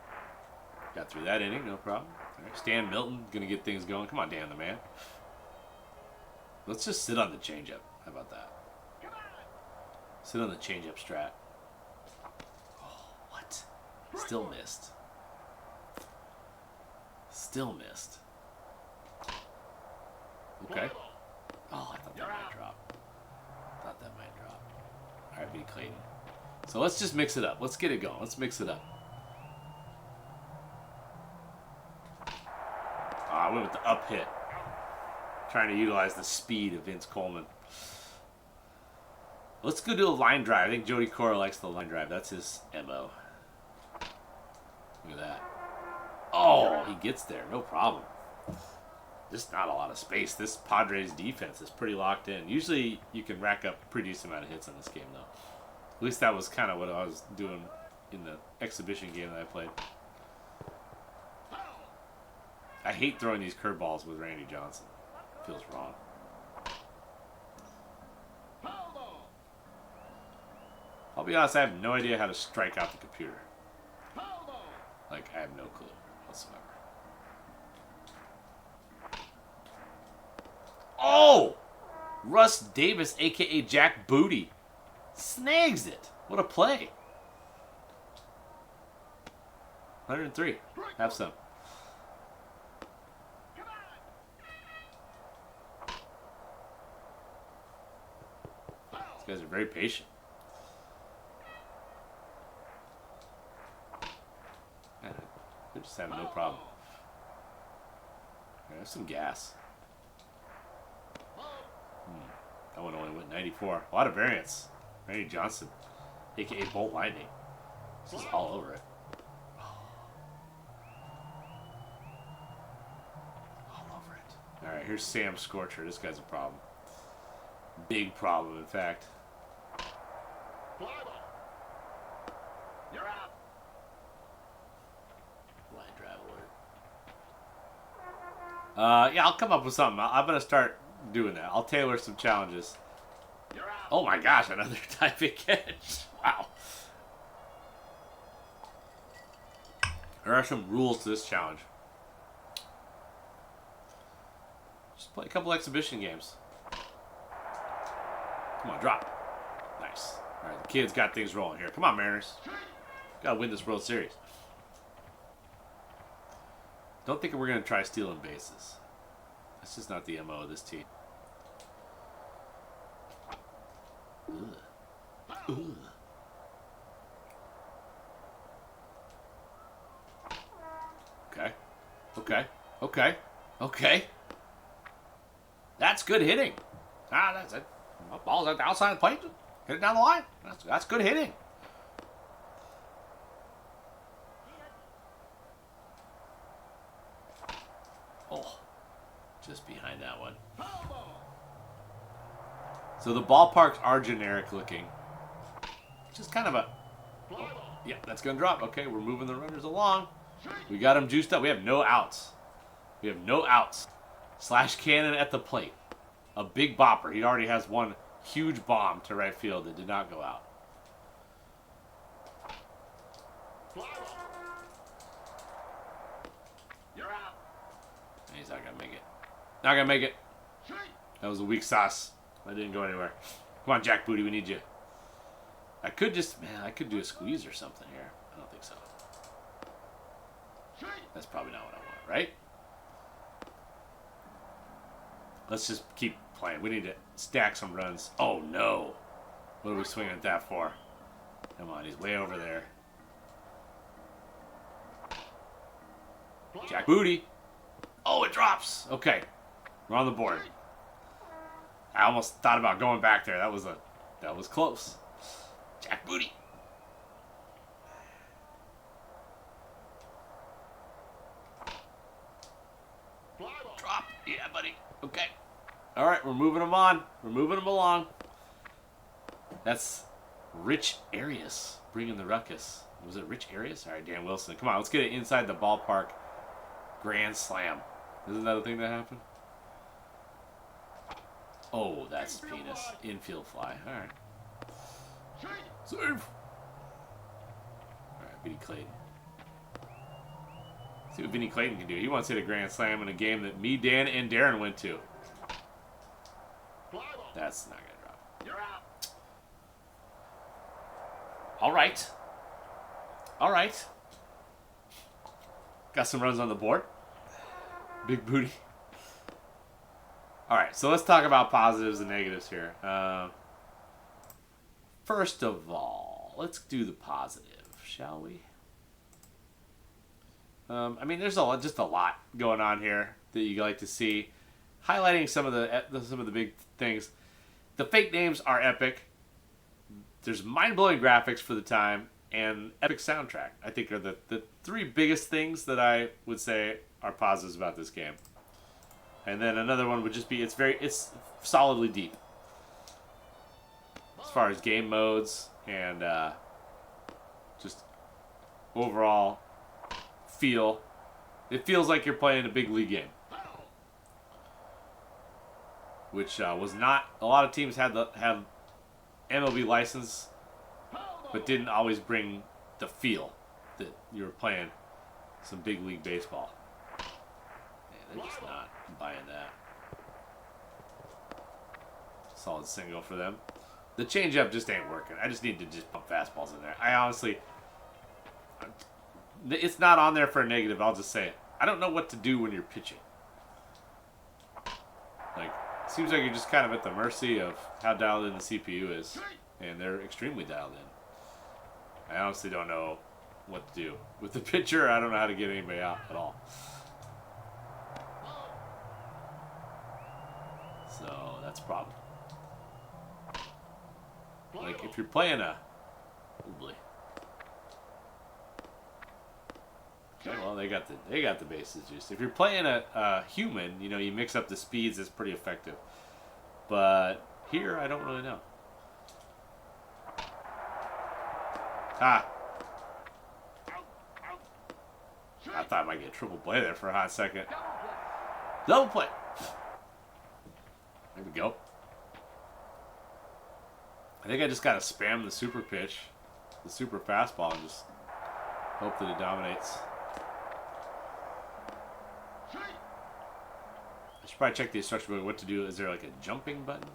Got through that inning, no problem. Right, Stan Milton gonna get things going. Come on, Dan the man. Let's just sit on the changeup. How about that? Sit on the changeup strat. Oh, what? Still missed. Still missed. Okay. Oh, I thought that might drop. Alright, B. Clayton. So let's just mix it up. Let's get it going. Let's mix it up. I went with the up hit. Trying to utilize the speed of Vince Coleman. Let's go do a line drive. I think Jody Cora likes the line drive. That's his MO. Look at that. Oh, he gets there. No problem. Just not a lot of space. This Padres defense is pretty locked in. Usually you can rack up a pretty decent amount of hits in this game, though. At least that was kind of what I was doing in the exhibition game that I played. I hate throwing these curveballs with Randy Johnson. It feels wrong. I'll be honest, I have no idea how to strike out the computer. Like, I have no clue whatsoever. Oh! Russ Davis, a.k.a. Jack Booty, snags it. What a play. 103. Have some. These guys are very patient. Man, they're just having no problem. There's some gas. That one only went 94. A lot of variance. Randy Johnson, a.k.a. Bolt Lightning. This is all over it. All over it. All right, here's Sam Scorcher. This guy's a problem. Big problem, in fact. You're out. Line drive alert. Yeah, I'll come up with something. I'm going to start doing that. I'll tailor some challenges. You're out. Oh my gosh, another typing catch. Wow. There are some rules to this challenge. Just play a couple exhibition games. Come on, drop. Nice. All right, the kids got things rolling here. Come on, Mariners. Gotta win this World Series. Don't think we're gonna try stealing bases. That's just not the MO of this team. Ugh. Ugh. Okay. Okay. Okay. Okay. That's good hitting. Ah, that's it. Ball's at the outside of the plate. Hit it down the line. That's good hitting. Oh, just behind that one. So the ballparks are generic looking. Just kind of a... Oh, yeah, that's going to drop. Okay, we're moving the runners along. We got them juiced up. We have no outs. We have no outs. Slash Cannon at the plate. A big bopper. He already has one huge bomb to right field that did not go out. You're out. He's not going to make it. Not going to make it. That was a weak sauce. That didn't go anywhere. Come on, Jack Booty. We need you. I could just... Man, I could do a squeeze or something here. I don't think so. That's probably not what I want, right? Let's just keep playing. We need to stack some runs. Oh, no. What are we swinging at that for? Come on, he's way over there. Jack Booty. Oh, it drops. Okay. We're on the board. I almost thought about going back there. That was close. Jack Booty. Drop. Yeah, buddy. Okay. All right, we're moving them on. We're moving them along. That's Rich Arias bringing the ruckus. Was it Rich Arias? All right, Dan Wilson. Come on, let's get it inside the ballpark. Grand slam. Isn't that a thing that happened? Oh, that's penis. Infield fly. All right. Save. All right, Vinny Clayton. See what Vinny Clayton can do. He wants to hit a grand slam in a game that me, Dan, and Darren went to. That's not gonna drop. You're out. All right. All right. Got some runs on the board. Big booty. All right, so let's talk about positives and negatives here. First of all, let's do the positive, shall we? I mean, there's just a lot going on here that you like to see. Highlighting some of the big things. The fake names are epic. There's mind-blowing graphics for the time and epic soundtrack. I think are the three biggest things that I would say are positives about this game. And then another one would just be it's solidly deep as far as game modes and just overall feel. It feels like you're playing a big league game, which was not. A lot of teams had MLB license, but didn't always bring the feel that you were playing some big league baseball. Man, they're just not buying that. Solid single for them. The changeup just ain't working. I just need to just pump fastballs in there. I honestly, it's not on there for a negative. I'll just say it. I don't know what to do when you're pitching. Like, it seems like you're just kind of at the mercy of how dialed in the CPU is, and they're extremely dialed in. I honestly don't know what to do with the pitcher. I don't know how to get anybody out at all. So that's a problem. Like if you're playing a, oh boy. Okay, well they got the bases juiced. If you're playing a human, you know, you mix up the speeds. It's pretty effective. But here, I don't really know. Ah. I thought I might get a triple play there for a hot second. Double play. There we go. I think I just gotta spam the super pitch, the super fastball, and just hope that it dominates. I should probably check the instruction book. What to do? Is there like a jumping button?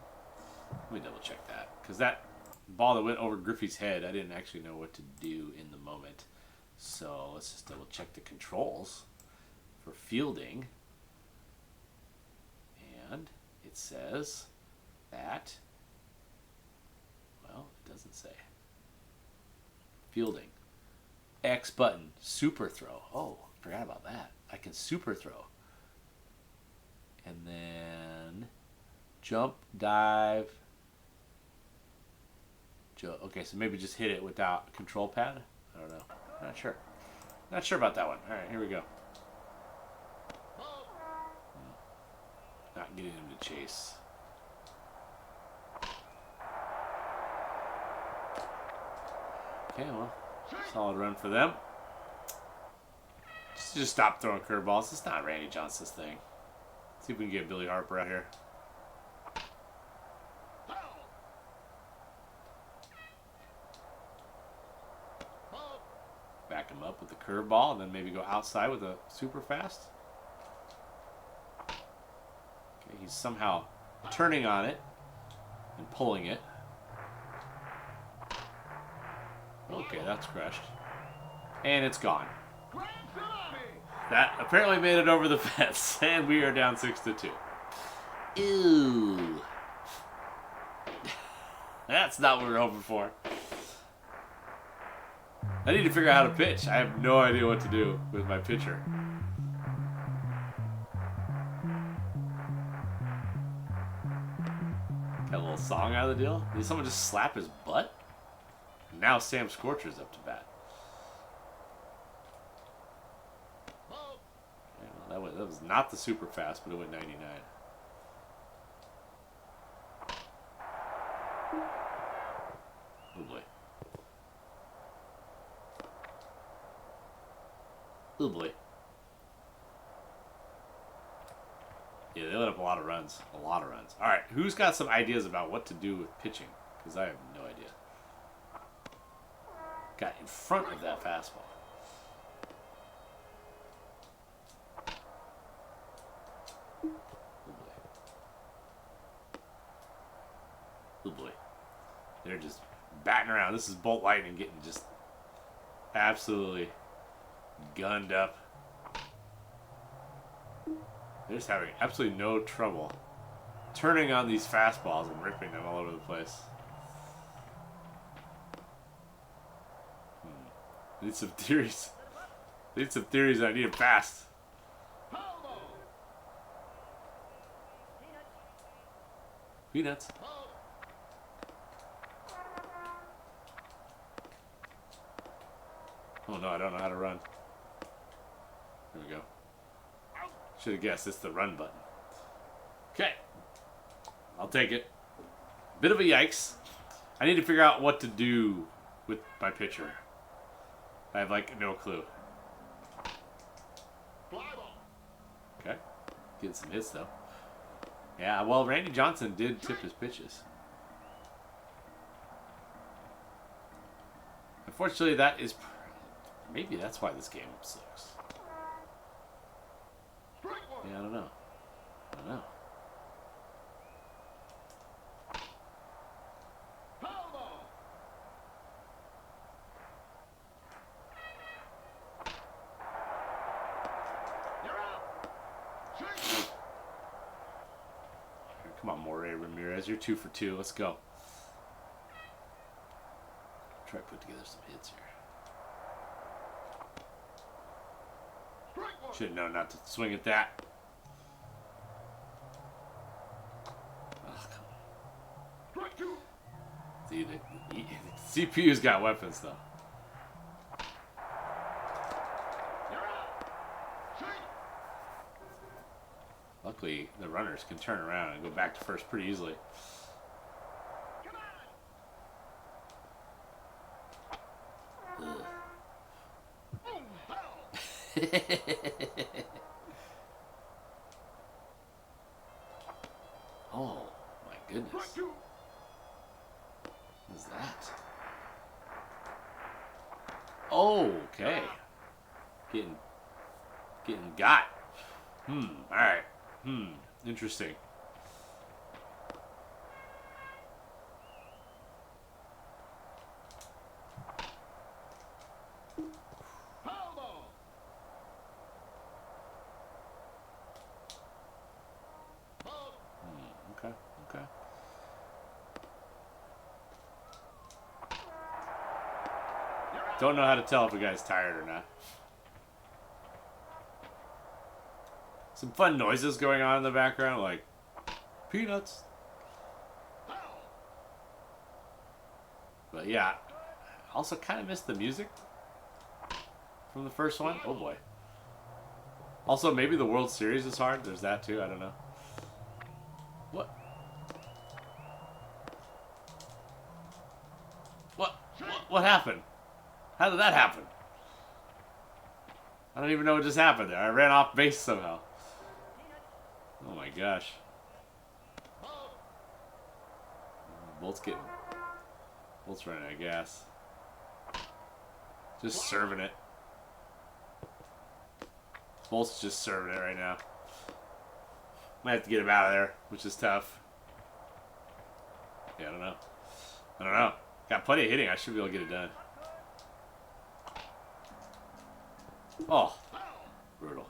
Let me double check that, because that ball that went over Griffey's head, I didn't actually know what to do in the moment. So let's just double check the controls for fielding. And it says that, well, it doesn't say. Fielding. X button, super throw. Oh, forgot about that. I can super throw. And then jump, dive. Okay, so maybe just hit it without control pad? I don't know. Not sure. Not sure about that one. All right, here we go. Not getting him to chase. Okay, well, solid run for them. Just stop throwing curveballs. It's not Randy Johnson's thing. See if we can get Billy Harper out here. Back him up with the curveball, and then maybe go outside with a super fast. Okay, he's somehow turning on it and pulling it. Okay, that's crushed. And it's gone. That apparently made it over the fence, and we are down 6-2. Ew. That's not what we were hoping for. I need to figure out how to pitch. I have no idea what to do with my pitcher. Got a little song out of the deal. Did someone just slap his butt? Now Sam Scorcher's up to bat. Yeah, well, that was not the super fast, but it went 99. Oh boy. Oh boy. Yeah, they let up a lot of runs. A lot of runs. All right, who's got some ideas about what to do with pitching? Because I have no idea. Got in front of that fastball. Oh boy. Oh boy. They're just batting around. This is Bolt Lightning getting just absolutely gunned up. They're just having absolutely no trouble turning on these fastballs and ripping them all over the place. Need some theories. Need some theories. I need them fast. Peanuts. Oh no, I don't know how to run. There we go. Should have guessed it's the run button. Okay. I'll take it. Bit of a yikes. I need to figure out what to do with my pitcher. I have like no clue. Okay. Getting some hits though. Yeah, well, Randy Johnson did tip his pitches. Unfortunately, that is... Maybe that's why this game sucks. Yeah, I don't know. I don't know. Ray Ramirez. You're 2 for 2. Let's go. Try to put together some hits here. Should have known not to swing at that. Oh, come on. See, the CPU's got weapons, though. Luckily, the runners can turn around and go back to first pretty easily. Oh, my goodness. What is that? Oh, okay. Getting got. Alright. Interesting. Okay. Don't know how to tell if a guy's tired or not. Some fun noises going on in the background, like peanuts. But yeah, also kind of missed the music from the first one. Oh boy. Also, maybe the World Series is hard. There's that too. I don't know. What happened? How did that happen? I don't even know what just happened there. I ran off base somehow. Oh my gosh. Bolt's running out of gas. Just serving it. Bolt's just serving it right now. Might have to get him out of there, which is tough. Yeah, I don't know. Got plenty of hitting. I should be able to get it done. Oh, brutal.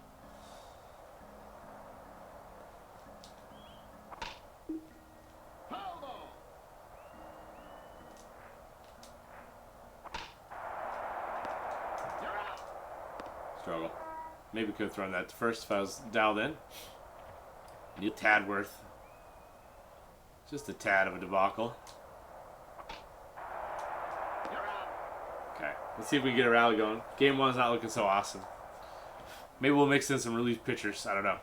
Struggle. Maybe could have thrown that first if I was dialed in. Need a tad worth. Just a tad of a debacle. Okay, let's see if we can get a rally going. Game 1's not looking so awesome. Maybe we'll mix in some relief pitchers. I don't know.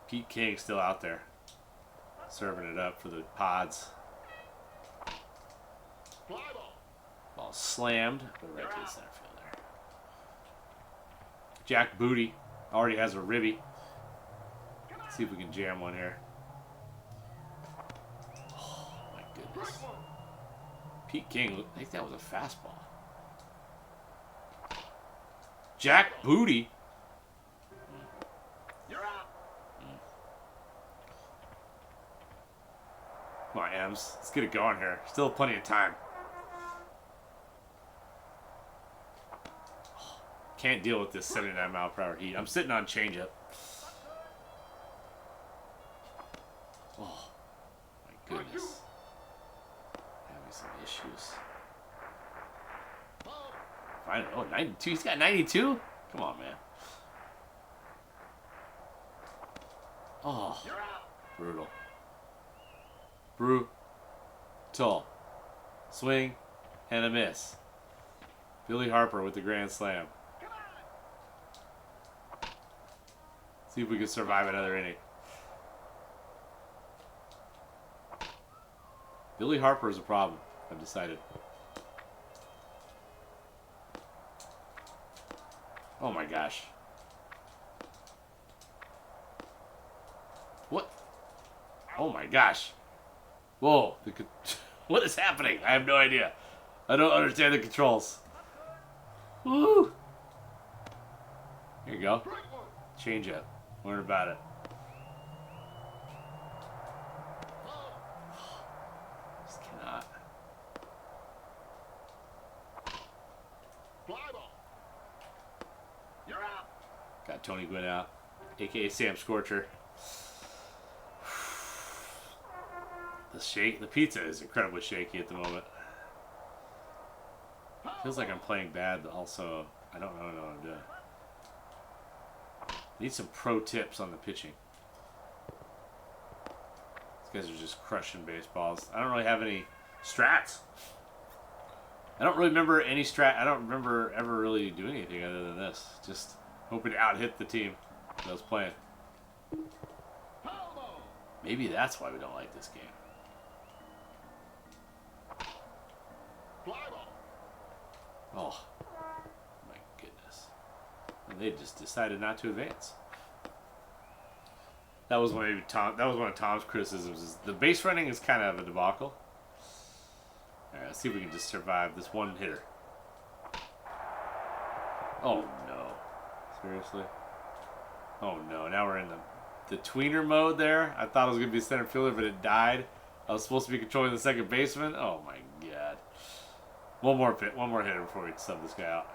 Pete King still out there. Serving it up for the Pods. Ball slammed, but right to the center fielder. Jack Booty already has a ribby. Let's see if we can jam one here. Oh my goodness. Pete King, I think that was a fastball. Jack Booty. Come on, Ems. Let's get it going here. Still plenty of time. Can't deal with this 79 mile per hour heat. I'm sitting on changeup. Oh, my goodness. Having some issues. Finally, oh, 92. He's got 92? Come on, man. Oh, brutal. Brutal. Swing and a miss. Billy Harper with the grand slam. See if we can survive another inning. Billy Harper is a problem, I've decided. Oh my gosh. What? Oh my gosh. Whoa. What is happening? I have no idea. I don't understand the controls. Woo! Here you go. Change up. Learn about it. Just cannot. Got Tony Gwynn out, aka Sam Scorcher. The pizza is incredibly shaky at the moment. Feels like I'm playing bad, but also I don't really know what I'm doing. Need some pro tips on the pitching. These guys are just crushing baseballs. I don't really have any strats. I don't really remember any strat. I don't remember ever really doing anything other than this. Just hoping to out-hit the team that I was playing. Maybe that's why we don't like this game. Oh, my goodness. And they just decided not to advance. That was one of Tom's criticisms. Is the base running is kind of a debacle. All right, let's see if we can just survive this one hitter. Oh no! Seriously? Oh no! Now we're in the tweener mode there. I thought it was gonna be center fielder, but it died. I was supposed to be controlling the second baseman. Oh my god! One more hitter before we sub this guy out.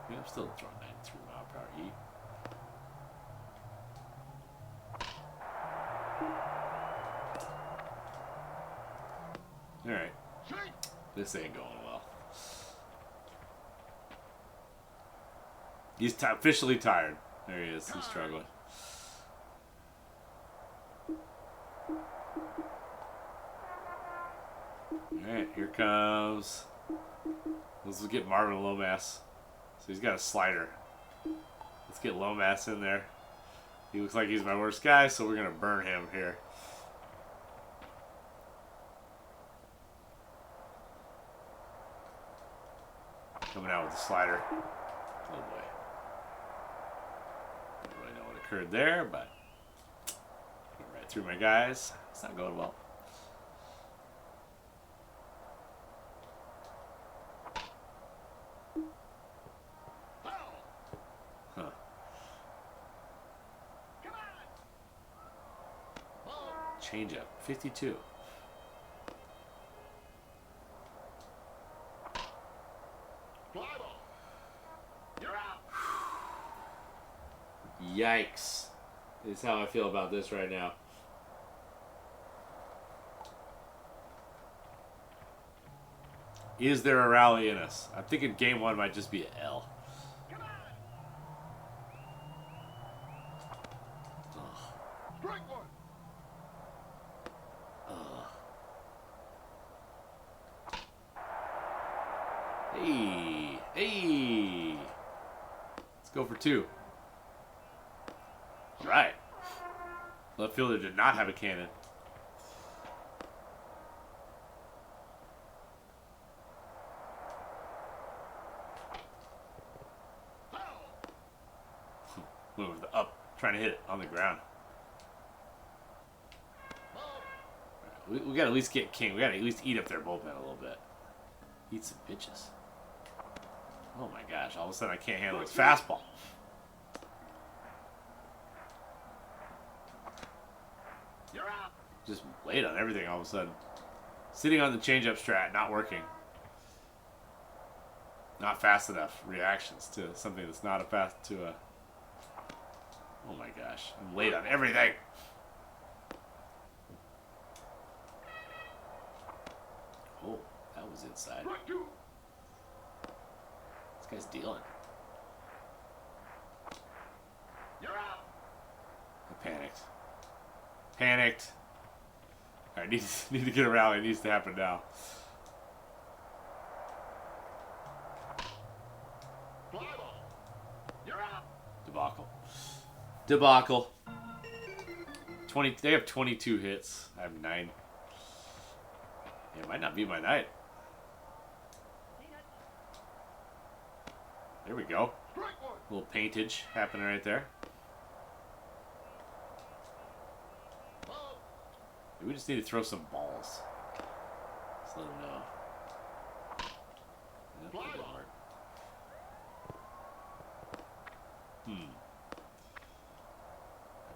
Yeah, I'm still throwing 93 mile per hour heat. All right, this ain't going well. He's officially tired. There he is. He's struggling. Alright, here comes. Let's get Marvin Lomas. So he's got a slider. Let's get Lomas in there. He looks like he's my worst guy, so we're going to burn him here. Coming out with the slider. Oh boy. Don't really know what occurred there, but went right through my guys. It's not going well. Huh. Change up. 52. Yikes, is how I feel about this right now. Is there a rally in us? I'm thinking game one might just be an L. Hey, hey. Let's go for two. All right. Left fielder did not have a cannon. Move the up, trying to hit it on the ground. Right, we got to at least get King. We got to at least eat up their bullpen a little bit. Eat some pitches. Oh my gosh! All of a sudden, I can't handle his fastball. Just late on everything all of a sudden. Sitting on the changeup strat, not working. Not fast enough reactions to something that's not a fast to a. Oh my gosh, I'm late on everything. Oh, that was inside. This guy's dealing. I panicked. Panicked. All right, need to get a rally. It needs to happen now. Debacle. Debacle. 20. They have 22 hits. I have 9. It might not be my night. There we go. A little paintage happening right there. We just need to throw some balls. Just let them know. Yep, that'll work.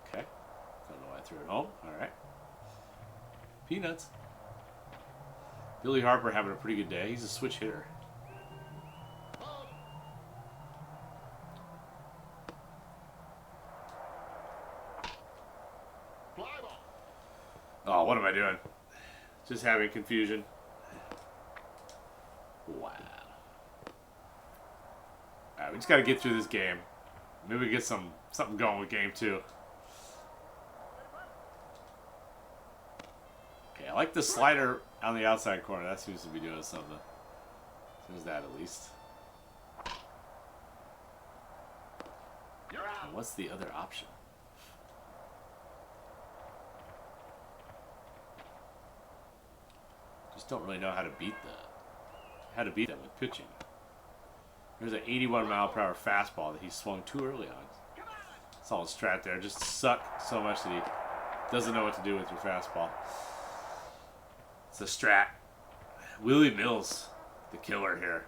Okay. Don't know why I threw it home. Alright. Peanuts. Billy Harper having a pretty good day. He's a switch hitter. Oh, what am I doing? Just having confusion. Wow. Alright, we just gotta get through this game. Maybe we get something going with game 2. Okay, I like the slider on the outside corner. That seems to be doing something. There's that at least. And what's the other option? Just don't really know how to beat that with pitching. There's an 81-mile-per-hour fastball that he swung too early on. Solid strat there. Just suck so much that he doesn't know what to do with your fastball. It's a strat. Willie Mills, the killer here.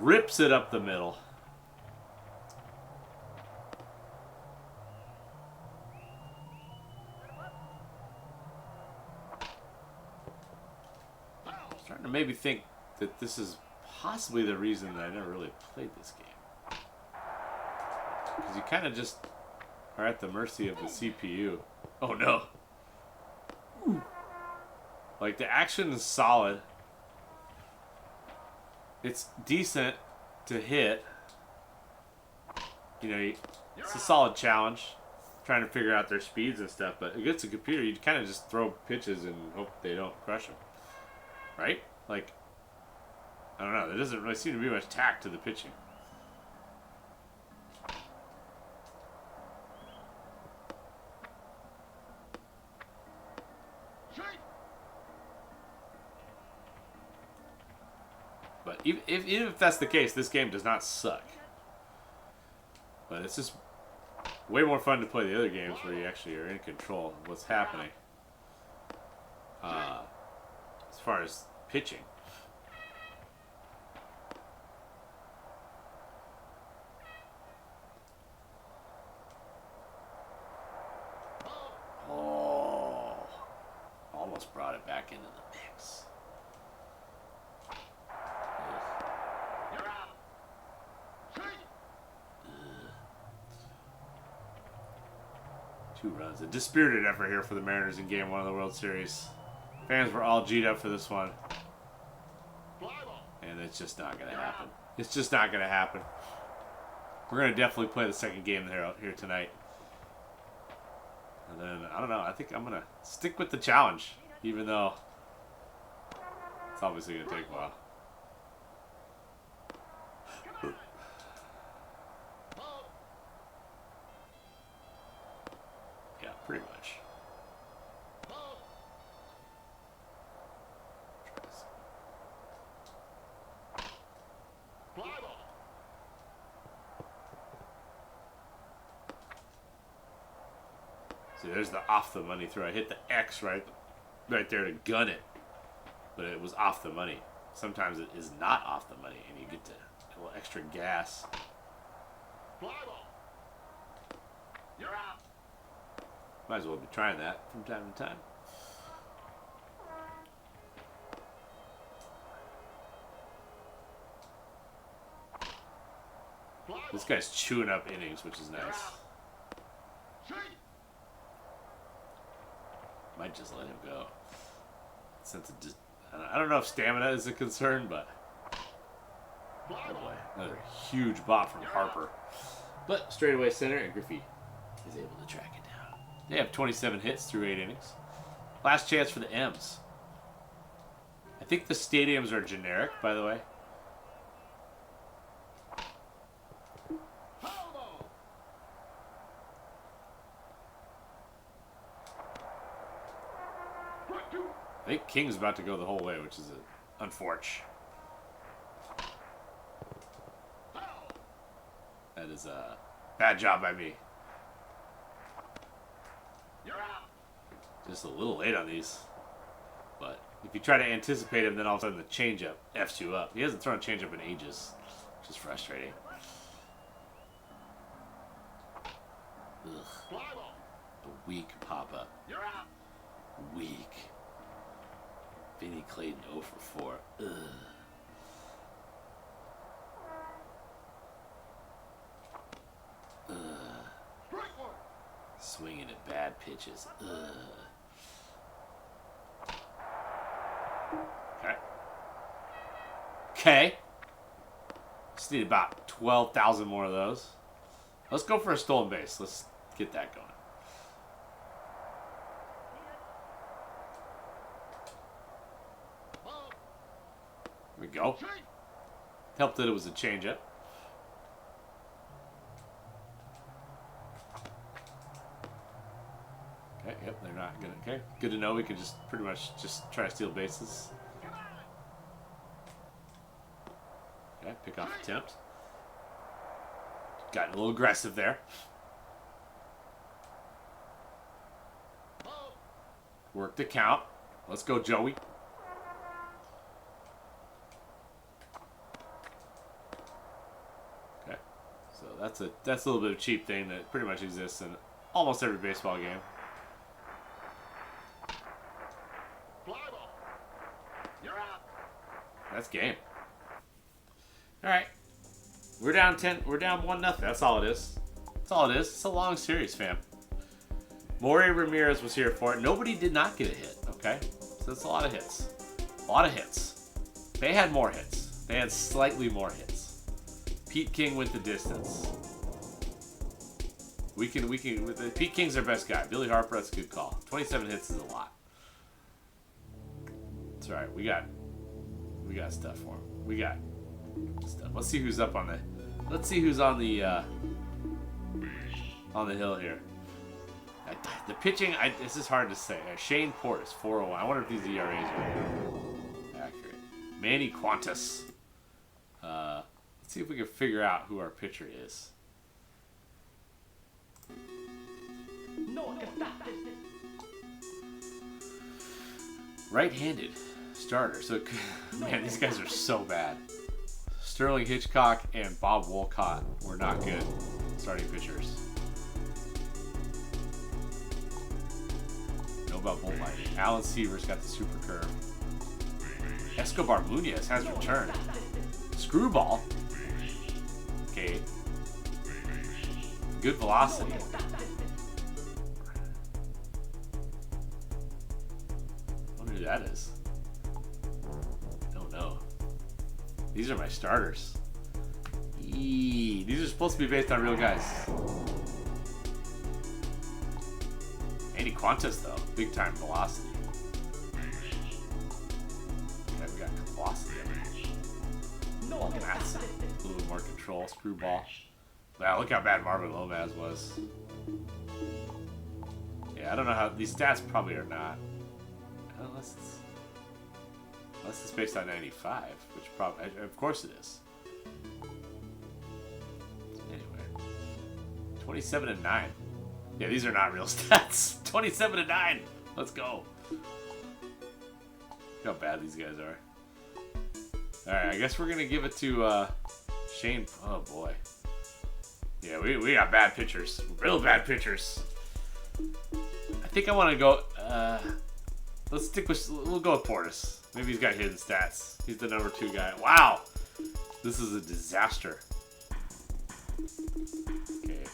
Rips it up the middle. Starting to maybe think that this is possibly the reason that I never really played this game. Because you kind of just are at the mercy of the CPU. Oh no. Like, the action is solid. It's decent to hit. You know, it's a solid challenge. Trying to figure out their speeds and stuff. But against a computer, you kind of just throw pitches and hope they don't crush them. Right? Like, I don't know. There doesn't really seem to be much tact to the pitching. But even if that's the case, this game does not suck. But it's just way more fun to play the other games where you actually are in control of what's happening. As far as pitching. Oh, almost brought it back into the mix. Two runs. A dispirited effort here for the Mariners in Game 1 of the World Series. Fans were all G'd up for this one. And it's just not going to happen. It's just not going to happen. We're going to definitely play the second game here tonight. And then, I don't know, I think I'm going to stick with the challenge. Even though it's obviously going to take a while. Yeah, pretty much. See, there's the off the money throw. I hit the X right there to gun it, but it was off the money. Sometimes it is not off the money, and you get to a little extra gas. You're out. Might as well be trying that from time to time. This guy's chewing up innings, which is nice. Might just let him go. Since I don't know if stamina is a concern, but oh boy, another huge bop from Harper. But straightaway center, and Griffey is able to track it down. They have 27 hits through 8 innings. Last chance for the M's. I think the stadiums are generic, by the way. I think King's about to go the whole way, which is unfortunate. That is a bad job by me. Just a little late on these. But if you try to anticipate him, then all of a sudden the changeup F's you up. He hasn't thrown a changeup in ages, which is frustrating. Weak Papa. Weak. Vinny Clayton 0 for 4. Ugh. Swinging at bad pitches. Okay. Okay. Just need about 12,000 more of those. Let's go for a stolen base. Let's get that going. Here we go. Helped that it was a changeup. Okay, yep, they're not gonna. Okay, good to know. We can just pretty much just try to steal bases. Okay, pick off attempt. Got a little aggressive there. Work the count. Let's go, Joey. Okay, so that's a little bit of a cheap thing that pretty much exists in almost every baseball game. That's game. All right, we're down 10. We're down 1-0. That's all it is. That's all it is. It's a long series, fam. Maury Ramirez was here for it. Nobody did not get a hit. Okay, so that's a lot of hits. A lot of hits. They had more hits. They had slightly more hits. Pete King went the distance. We can. Pete King's our best guy. Billy Harper, that's a good call. 27 hits is a lot. It's all right. We got stuff for him. We got stuff. Let's see who's up on the. Let's see who's on the hill here. The pitching, this is hard to say. Shane Portis, 401. I wonder if these ERAs are accurate. Manny Quantas. Let's see if we can figure out who our pitcher is. Right-handed starter. So, man, these guys are so bad. Sterling Hitchcock and Bob Wolcott were not good starting pitchers. Know about bull lighting. Alan Seaver's got the super curve. Escobar Munoz has returned. Screwball. Okay. Good velocity. I wonder who that is. Don't know. These are my starters. Eee, these are supposed to be based on real guys. Andy Quantas, though. Big time velocity. Okay, we got velocity. Look at that. A little bit more control. Screwball. Wow, look how bad Marvin Lopez was. Yeah, I don't know how. These stats probably are not. Unless it's based on 95, which probably, of course it is. Anyway, 27-9. Yeah, these are not real stats. 27-9. Let's go. Look how bad these guys are. All right, I guess we're gonna give it to Shane. Oh boy. Yeah, we got bad pitchers. Real bad pitchers. I think I want to go. Let's stick with. We'll go with Portis. Maybe he's got hidden stats. He's the number 2 guy. Wow, this is a disaster. Okay,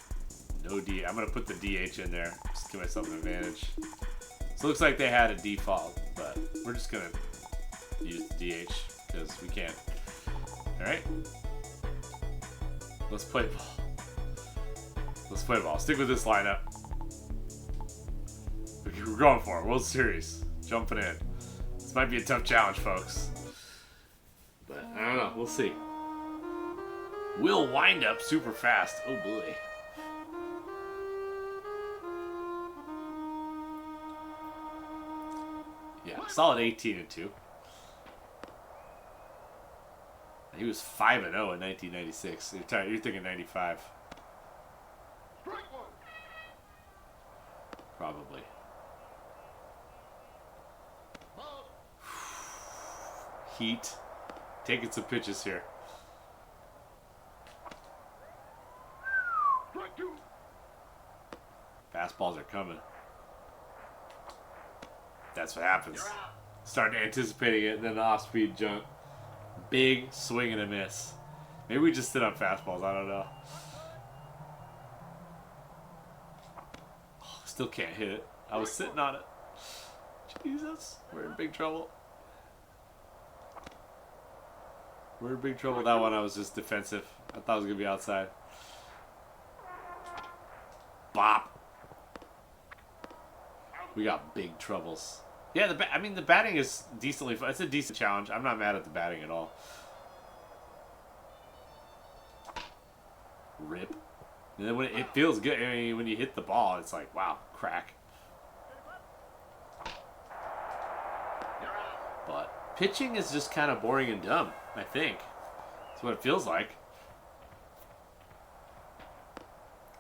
no D. I'm gonna put the DH in there. Just give myself an advantage. So it looks like they had a default, but we're just gonna use the DH because we can. All right, let's play ball. Let's play ball. Stick with this lineup. We're going for it. World Series. Jumping in. This might be a tough challenge, folks. But I don't know. We'll see. We'll wind up super fast. Oh boy. Yeah, solid 18-2. He was 5-0 in 1996. You're thinking 95. Probably. Heat. Taking some pitches here. Fastballs are coming. That's what happens. Start anticipating it, and then the off-speed jump. Big swing and a miss. Maybe we just sit on fastballs. I don't know. Oh, still can't hit it. I was sitting on it. Jesus, we're in big trouble. We're in big trouble. That one I was just defensive. I thought it was going to be outside. Bop. We got big troubles. Yeah, the batting is decently fun. It's a decent challenge. I'm not mad at the batting at all. Rip. And then when it feels good, I mean, when you hit the ball, it's like, wow, crack. But pitching is just kind of boring and dumb, I think. That's what it feels like.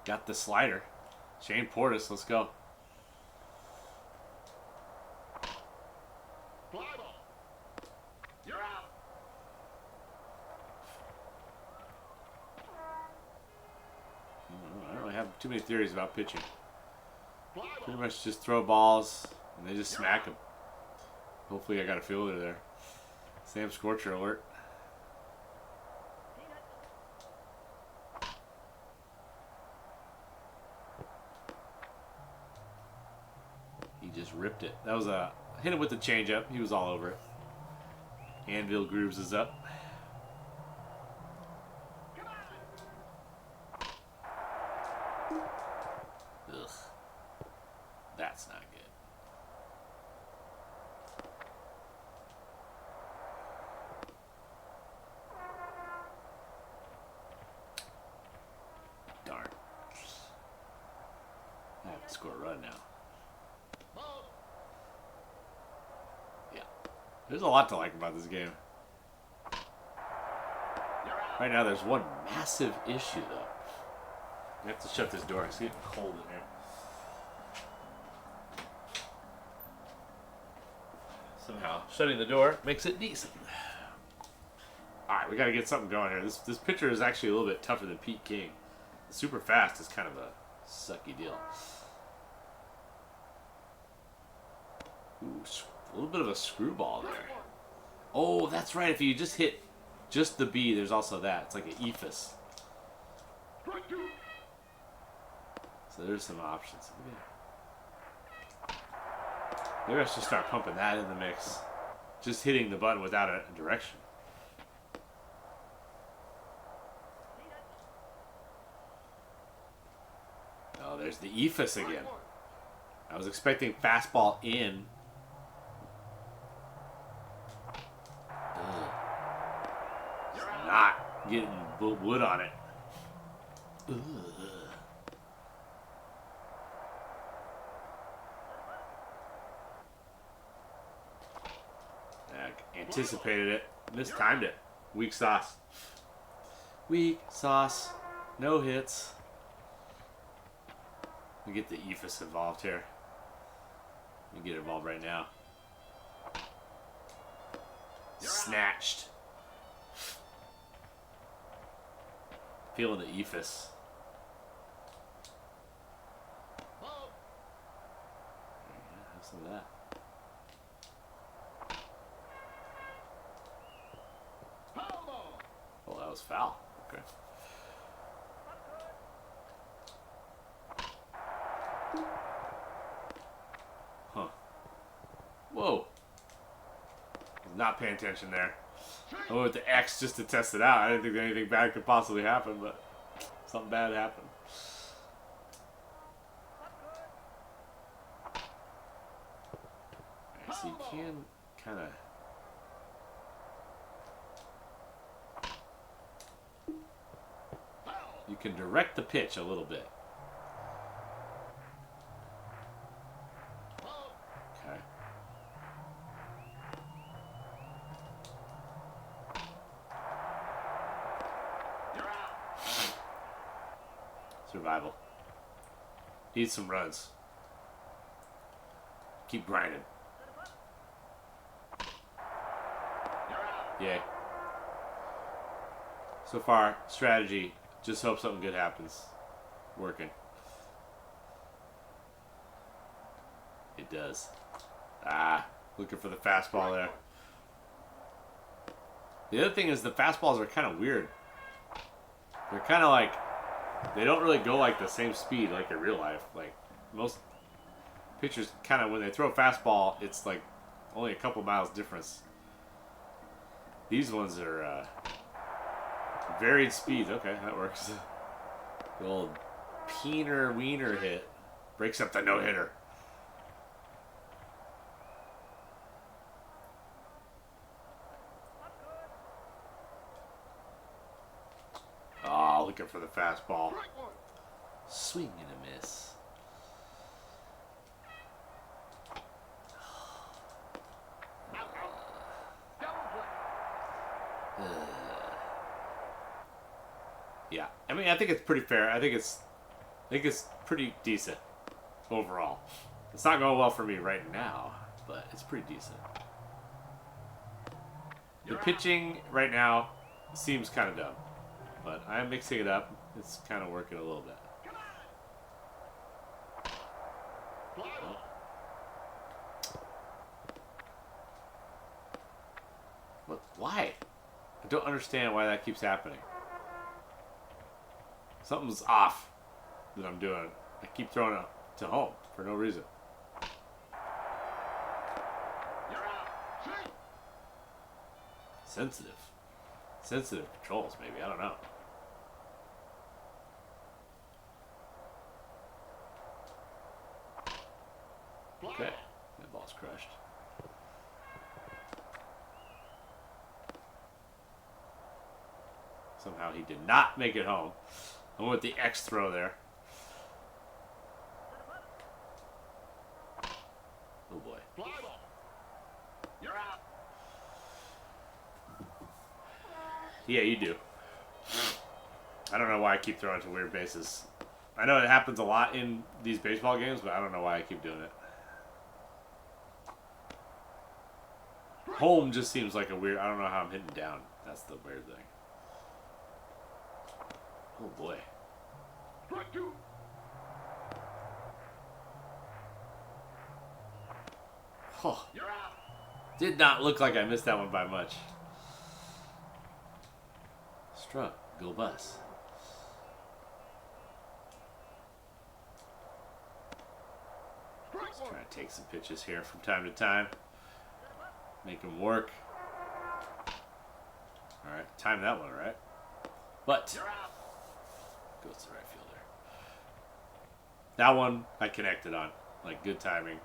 Got the slider. Shane Portis, let's go. I don't really have too many theories about pitching. Pretty much just throw balls and they just smack them. Hopefully I got a fielder there. Sam Scorcher alert. He just ripped it. That was a hit him with the changeup. He was all over it. Anvil Grooves is up. Ugh. That's not good. Darn. I have to score a run now. Yeah. There's a lot to like about this game. Right now there's one massive issue though. We have to shut this door. It's getting cold in here. Somehow shutting the door makes it decent. Alright, we gotta get something going here. This pitcher is actually a little bit tougher than Pete King. Super fast is kind of a sucky deal. Ooh, a little bit of a screwball there. Oh, that's right. If you just hit just the B, there's also that. It's like an ephus. So there's some options. Maybe I should start pumping that in the mix. Just hitting the button without a direction. Oh, there's the ephus again. I was expecting fastball in. Ugh. It's not getting wood on it. Ugh. Anticipated it. Mistimed it. Weak sauce. Weak sauce. No hits. We get the ephus involved here. We get involved right now. Snatched. Feeling the ephus. Have some of that. Oh, that was foul. Okay. Huh. Whoa. Not paying attention there. I went with the X just to test it out. I didn't think anything bad could possibly happen, but something bad happened. Alright, so you can kind of... You can direct the pitch a little bit. Okay. Survival. Need some runs. Keep grinding. Yay. So far, strategy. Just hope something good happens. Working. It does. Ah, looking for the fastball there. The other thing is the fastballs are kind of weird. They're kind of like, they don't really go like the same speed like in real life. Like most pitchers kind of, when they throw a fastball, it's like only a couple miles difference. These ones are varied speeds. Okay, that works. The old Peener Wiener hit breaks up the no-hitter. Oh, looking for the fastball. Swing and a miss. Yeah, I mean, I think it's pretty fair. I think it's pretty decent overall. It's not going well for me right now, but it's pretty decent. The pitching right now seems kind of dumb, but I'm mixing it up. It's kind of working a little bit. Oh. What? Why? I don't understand why that keeps happening. Something's off that I'm doing. I keep throwing it to home for no reason. Sensitive. Sensitive controls, maybe. I don't know. Okay. That ball's crushed. Somehow he did not make it home. I went with the X throw there. Oh boy. You're out. Yeah, you do. I don't know why I keep throwing to weird bases. I know it happens a lot in these baseball games, but I don't know why I keep doing it. Home just seems like a weird... I don't know how I'm hitting down. That's the weird thing. Oh boy. Oh. Did not look like I missed that one by much. Struck. Go bus. Just trying to take some pitches here from time to time. Make them work. Alright, time that one, right? But goes to the right fielder. That one I connected on. Like, good timing.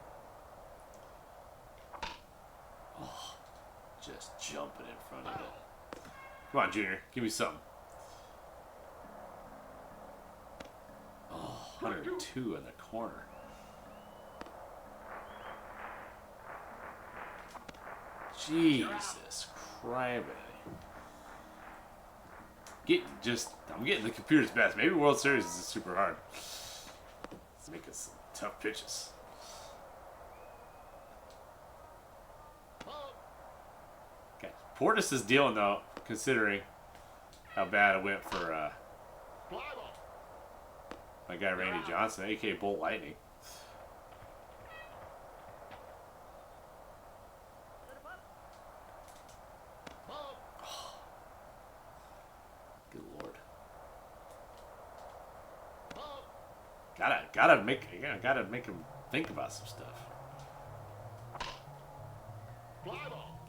Oh, just jumping in front of it. Come on, Junior. Give me something. Oh, 102 in the corner. Jesus Christ. I'm getting the computer's best. Maybe World Series is super hard. Let's make us some tough pitches. Okay. Portis is dealing though, considering how bad it went for my guy Randy Johnson, aka Bolt Lightning. Gotta make him think about some stuff.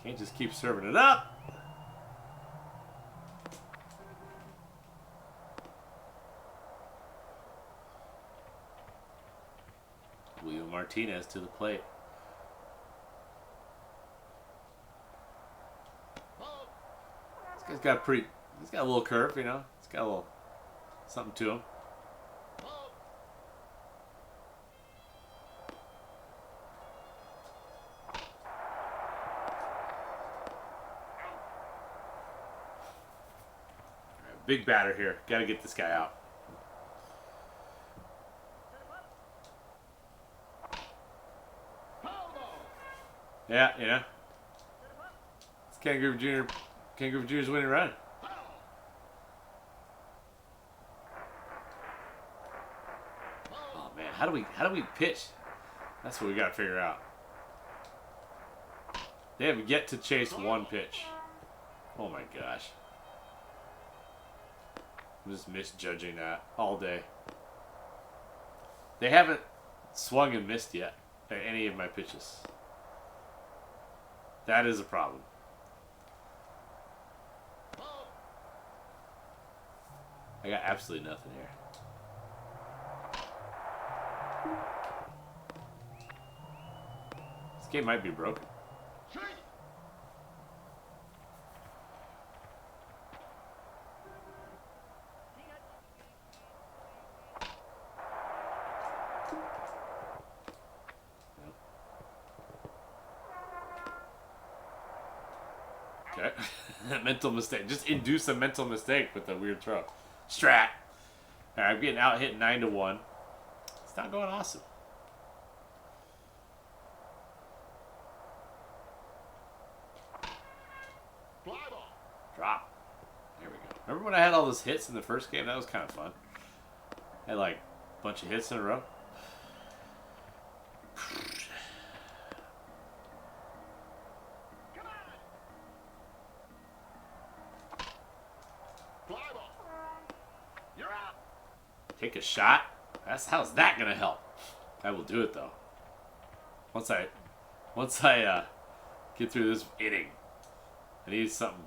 Can't just keep serving it up. William Martinez to the plate. This guy's got he's got a little curve, you know. He's got a little something to him. Big batter here. Got to get this guy out. Yeah, you know. It's Ken Griffey Jr. Ken Griffey Jr.'s winning run. Oh man, how do we pitch? That's what we gotta figure out. They have yet to chase one pitch. Oh my gosh. I'm just misjudging that all day. They haven't swung and missed yet at any of my pitches. That is a problem. I got absolutely nothing here. This game might be broken. Okay. Mental mistake. Just induce a mental mistake with a weird throw. Strat. Alright, I'm getting out hit 9-1. It's not going awesome. Drop. There we go. Remember when I had all those hits in the first game? That was kind of fun. I had like a bunch of hits in a row. Take a shot? How's that gonna help? I will do it though. Once I get through this inning. I need something.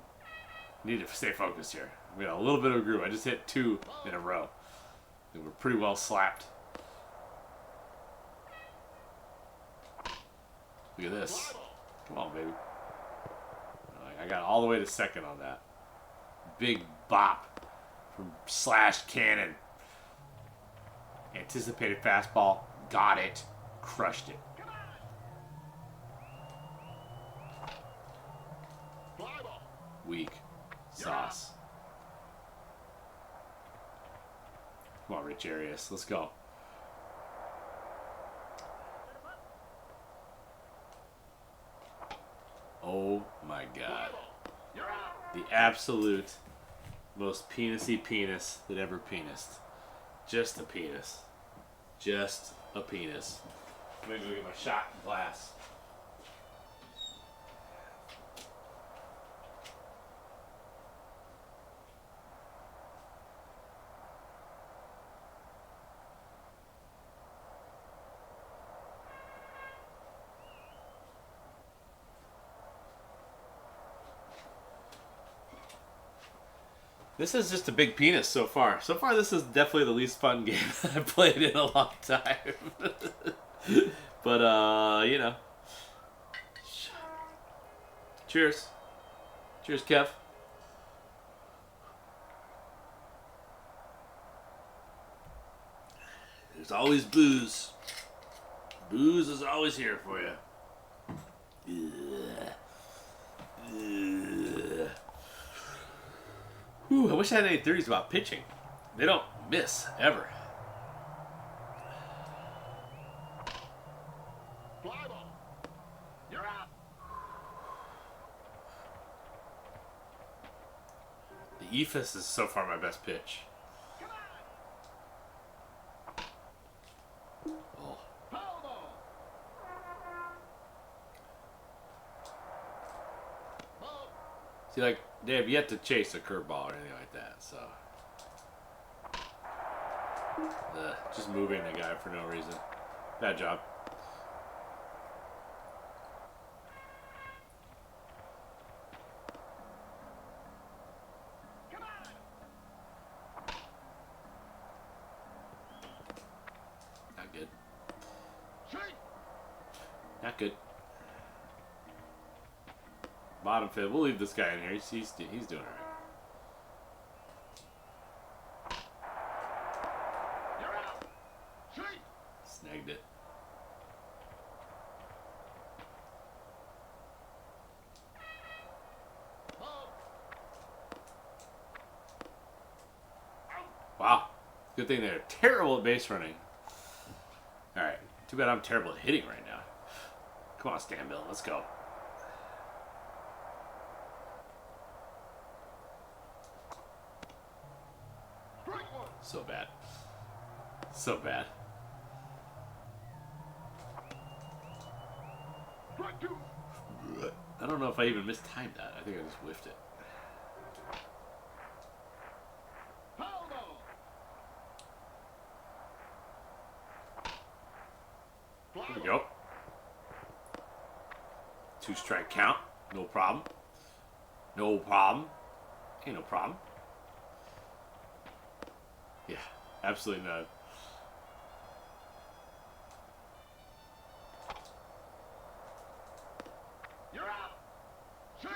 I need to stay focused here. We got a little bit of a groove. I just hit 2 in a row. And we're pretty well slapped. Look at this. Come on, baby. I got all the way to second on that. Big bop from Slash Cannon. Anticipated fastball. Got it. Crushed it. Weak. Sauce. Come on, Rich Arias. Let's go. Oh my god. The absolute most penisy penis that ever penised. Just a penis. Just a penis. I'm gonna go get my shot glass. This is just a big penis so far. So far, this is definitely the least fun game I've played in a long time. But, you know. Cheers. Cheers, Kev. There's always booze. Booze is always here for you. Ooh, I wish I had any theories about pitching. They don't miss, ever. Fly ball. You're out. The Ephus is so far my best pitch. Oh. See, like, they have yet to chase a curveball or anything like that, so. Just moving the guy for no reason. Bad job. Not good. Not good. Bottom fifth. We'll leave this guy in here. He's doing all right. Snagged it. Wow. Good thing they're terrible at base running. All right. Too bad I'm terrible at hitting right now. Come on, Stanbill. Let's go. So bad. So bad. I don't know if I even mistimed that. I think I just whiffed it. There we go. 2-strike count. No problem. No problem. Ain't no problem. Yeah, absolutely not. You're out. Shoot.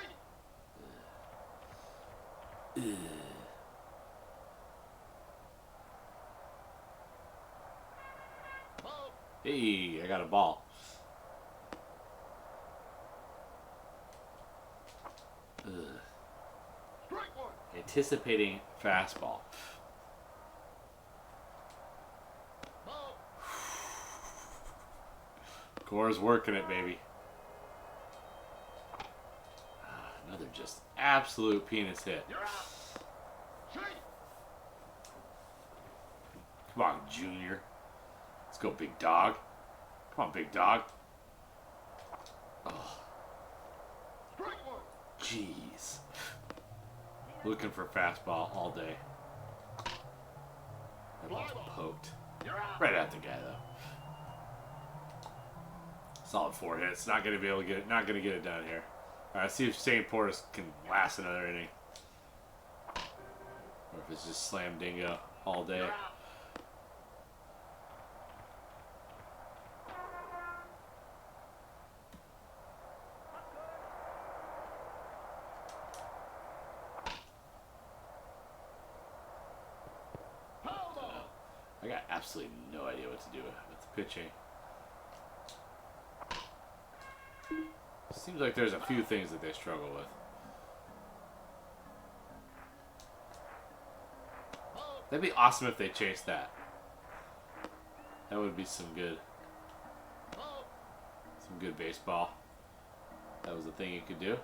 Hey, I got a ball. Strike one. Anticipating fastball. Core's working it, baby. Another just absolute penis hit. You're out. Shoot. Come on, Junior. Let's go, big dog. Come on, big dog. Oh, Strike one. jeez. Looking for fastball all day. That ball's poked. You're out. Right at the guy, though. Solid 4 hits. Not going to be able to get it. Not going to get it done here. All right, see if St. Portis can last another inning. Or if it's just slam dingo all day. I got absolutely no idea what to do with the pitching. Seems like there's a few things that they struggle with. That'd be awesome if they chased that. That would be some good baseball. That was the thing you could do.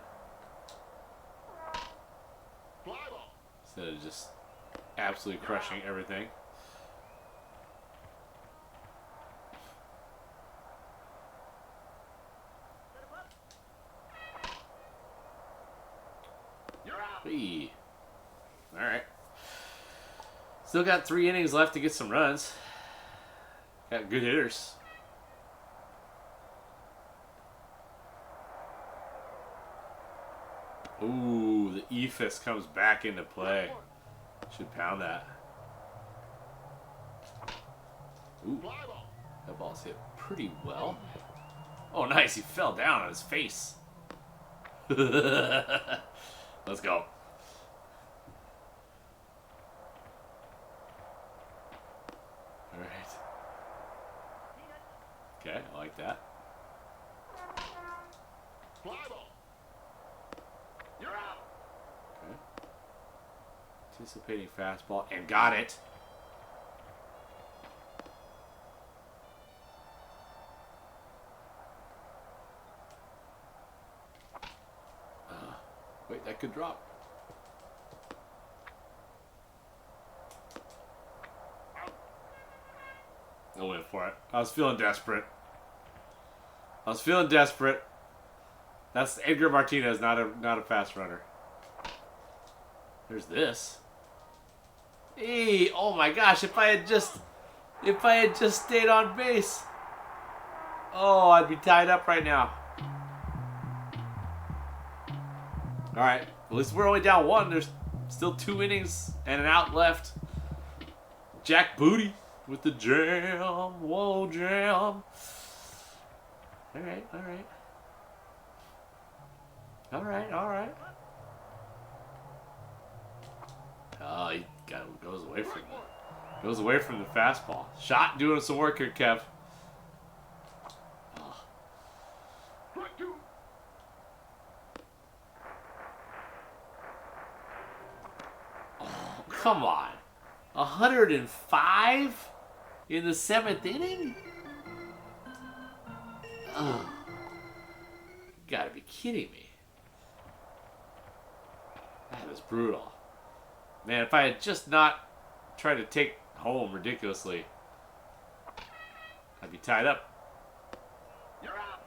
Instead of just absolutely crushing everything. Hey. Alright. Still got 3 innings left to get some runs. Got good hitters. Ooh, the ephus comes back into play. Should pound that. Ooh, that ball's hit pretty well. Oh, nice. He fell down on his face. Let's go. All right. Okay, I like that. Fly ball. You're out. Okay. Anticipating fastball and got it. Wait, that could drop. I went for it. I was feeling desperate. That's Edgar Martinez, not a fast runner. There's this. Hey, oh my gosh, if I had just stayed on base. Oh, I'd be tied up right now. All right, at least we're only down 1. There's still 2 innings and an out left. Jack Booty with the jam. Whoa, jam. All right. Oh, he goes away from the fastball. Shot doing some work here, Kev. Oh. Strike two. Come on. 105 in the 7th inning? Oh. You gotta be kidding me. That is brutal. Man, if I had just not tried to take home ridiculously, I'd be tied up. You're out.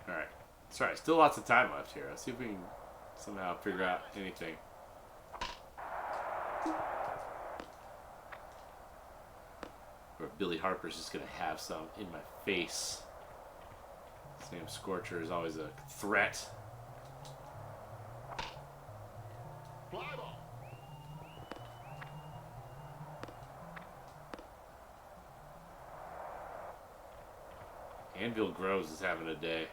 Alright. Sorry, still lots of time left here. Let's see if we can somehow figure out anything. Or Billy Harper's just gonna have some in my face. Sam Scorcher is always a threat. Anvil Groves is having a day.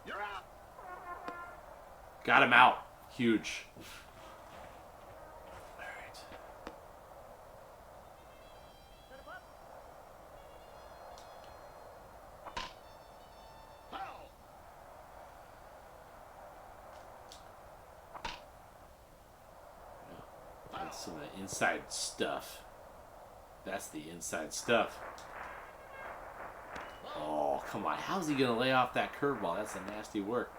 You're out. Got him out. Huge. Alright. That's some of the inside stuff. That's the inside stuff. Oh, come on. How's he going to lay off that curveball? That's a nasty work.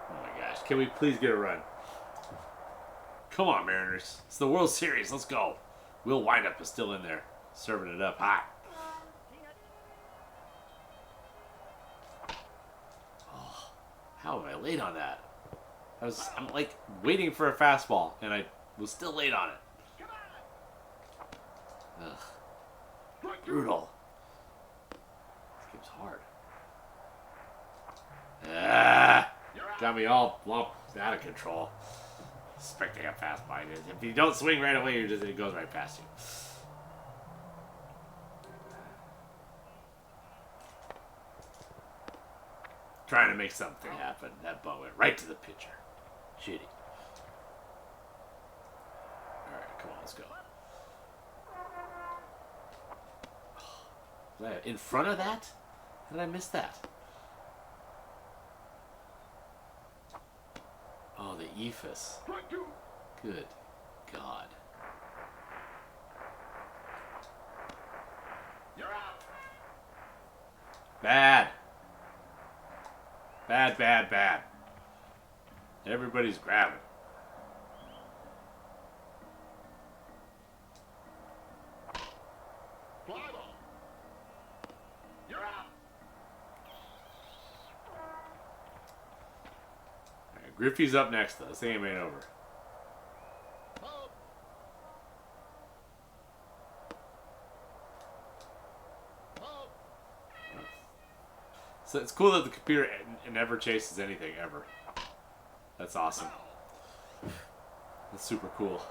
Oh my gosh. Can we please get a run? Come on, Mariners. It's the World Series. Let's go. Will Windup is still in there. Serving it up hot. Oh, how am I late on that? I'm like waiting for a fastball, and I was still late on it. Ugh. Brutal. This game's hard. Ah, got me all out of control. Expecting a fastball. If you don't swing right away, it goes right past you. Trying to make something happen. That ball went right to the pitcher. Shitty. Alright, come on, let's go. Was I in front of that? How did I miss that? Oh, the ephus. Good God. You're out. Bad. Bad, bad, bad. Everybody's grabbing. Fly ball. You're out. Alright, Griffey's up next though. This game ain't over. Oh. Oh. So it's cool that the computer never chases anything ever. That's awesome. That's super cool.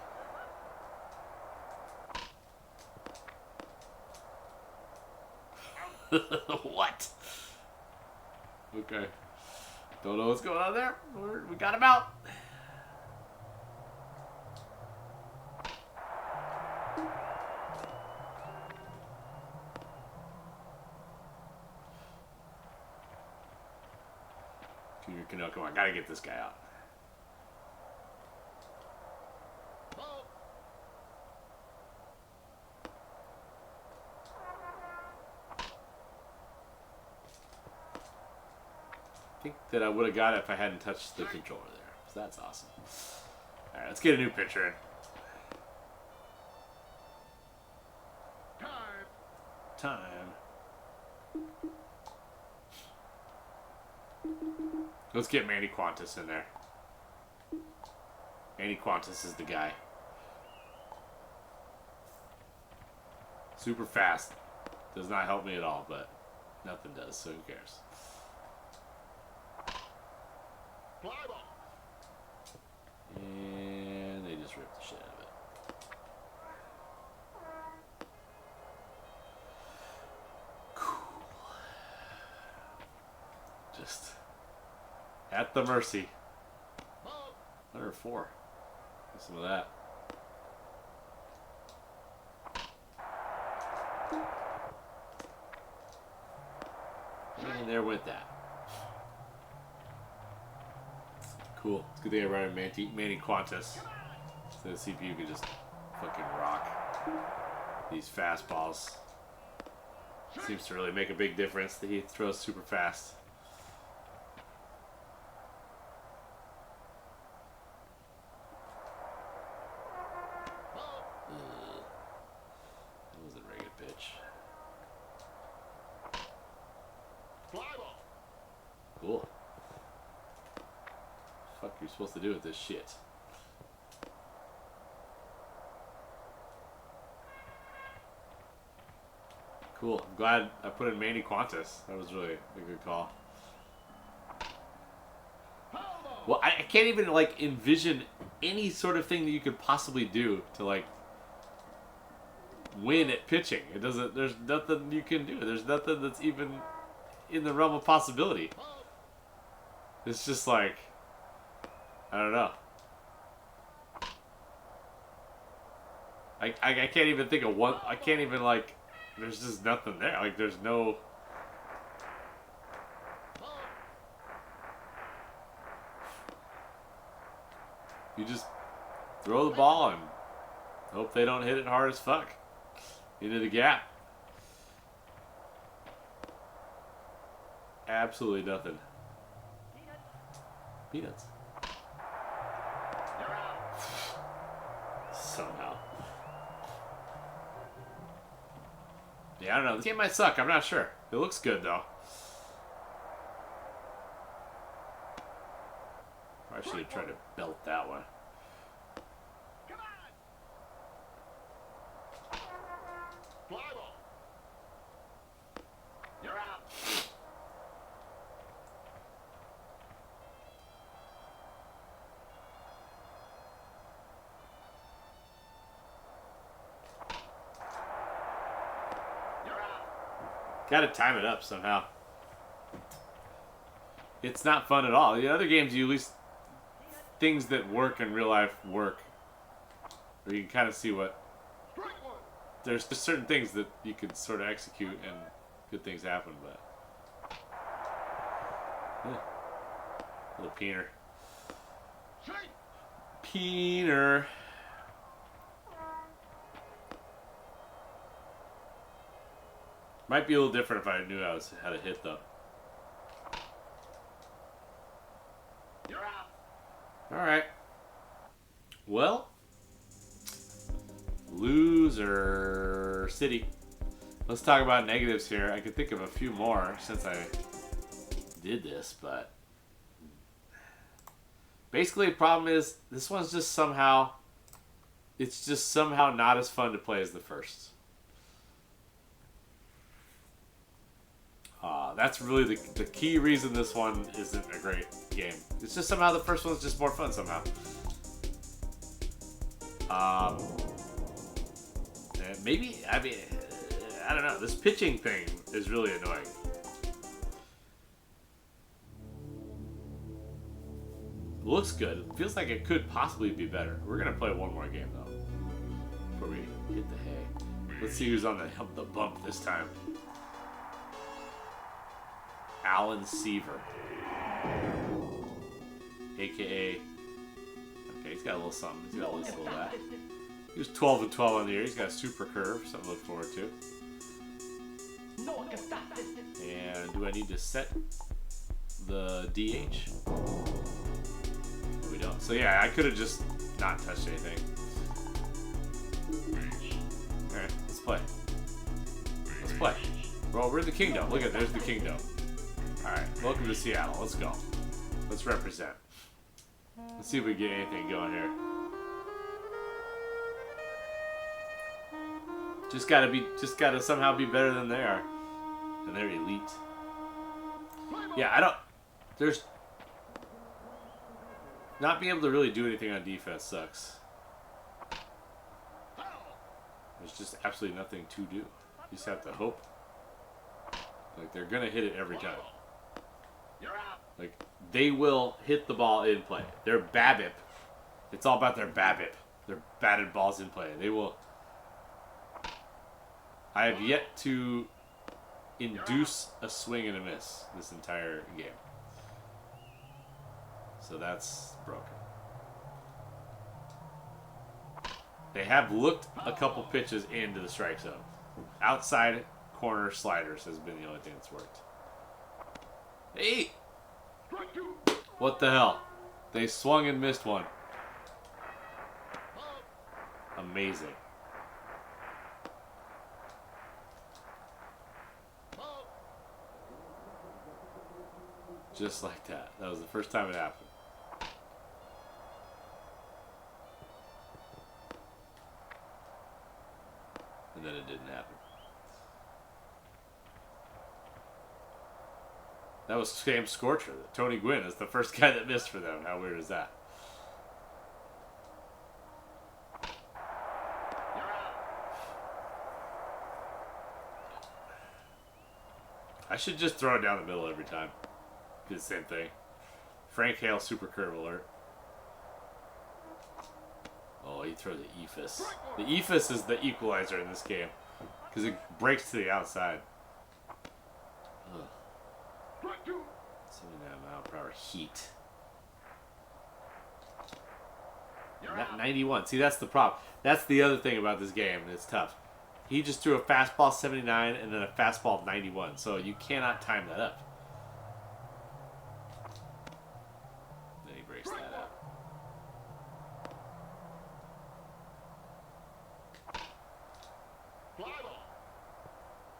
What? Okay. Don't know what's going on there. We got him out. Come on, gotta get this guy out. I think that I would have got it if I hadn't touched the controller there. So that's awesome. Alright, let's get a new pitcher in. Time. Let's get Manny Quantas in there. Manny Quantas is the guy. Super fast. Does not help me at all, but nothing does, so who cares? Fly ball. And they just ripped the shit out of it. Cool. Just at the mercy. 104. Get some of that. And there went that. Cool. It's a good thing I ran Manny Quantas. So let's see if you can just fucking rock these fastballs. Seems to really make a big difference that he throws super fast. Cool. Fuck you supposed to do with this shit? Cool. I'm glad I put in Manny Qantas. That was really a good call. Well, I can't even like envision any sort of thing that you could possibly do to like win at pitching. It doesn't. There's nothing you can do. There's nothing that's even in the realm of possibility. It's just like, I don't know. I can't even think of one. I can't even like. There's just nothing there. Like there's no. You just throw the ball and hope they don't hit it hard as fuck into the gap. Absolutely nothing. Peanuts. Somehow. Yeah, I don't know. This game might suck. I'm not sure. It looks good, though. I should have tried to belt that one. Fly ball. You're out. Gotta time it up somehow. It's not fun at all. The other games, you at least things that work in real life work. Or you can kind of see what. There's just certain things that you can sort of execute and good things happen, but. Yeah. Little peener. Peener. Might be a little different if I knew how to hit though. You're out. Alright. Well. Loser City. Let's talk about negatives here. I could think of a few more since I did this, but basically the problem is this one's just somehow not as fun to play as the first. That's really the key reason this one isn't a great game. It's just somehow the first one's just more fun somehow. Maybe, I mean, I don't know. This pitching thing is really annoying. Looks good. Feels like it could possibly be better. We're going to play one more game, though, before we hit the hay. Let's see who's on the bump this time. Alan Seaver. A.K.A. Okay, he's got a little something. He's got a little of that. He was 12 and 12 on the year. He's got a super curve, something to look forward to. And do I need to set the DH? No, we don't. So yeah, I could have just not touched anything. Alright, let's play. Let's play. Well, we're in the kingdom. Look at there's the kingdom. Alright, welcome to Seattle. Let's go. Let's represent. Let's see if we get anything going here. Just gotta somehow be better than they are. And they're elite. Yeah, there's not being able to really do anything on defense sucks. There's just absolutely nothing to do. You just have to hope. Like, they're gonna hit it every time. Like, they will hit the ball in play. Their BABIP. It's all about their BABIP. Their batted balls in play. They will. I have yet to induce a swing and a miss this entire game. So that's broken. They have looked a couple pitches into the strike zone. Outside corner sliders has been the only thing that's worked. Hey! What the hell? They swung and missed one. Amazing. Just like that. That was the first time it happened. And then it didn't happen. That was Sam Scorcher. Tony Gwynn is the first guy that missed for them. How weird is that? I should just throw it down the middle every time. Do the same thing. Frank Hale super curve alert. Oh, he throws the EFIS. The EFIS is the equalizer in this game because it breaks to the outside. Ugh. 79-mile-per-hour heat. 91. See, that's the problem. That's the other thing about this game. It's tough. He just threw a fastball 79 and then a fastball 91. So you cannot time that up. Then he breaks that up.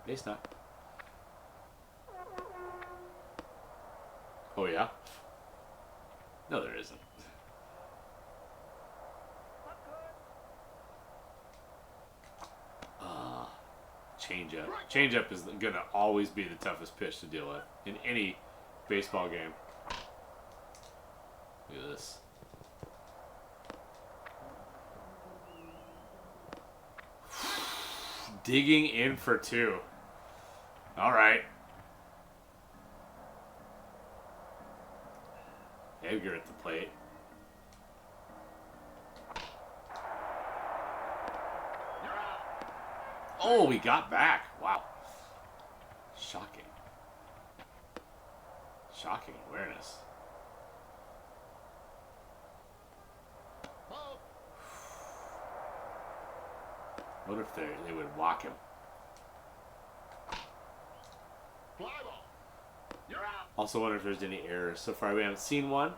Base knock. Oh yeah? No, there isn't. Changeup. Changeup is gonna always be the toughest pitch to deal with in any baseball game. Look at this. Digging in for 2. All right. Edgar at the plate. Oh, we got back. Wow. Shocking. Shocking awareness. What if they would walk him? Also wonder if there's any errors. So far we haven't seen one.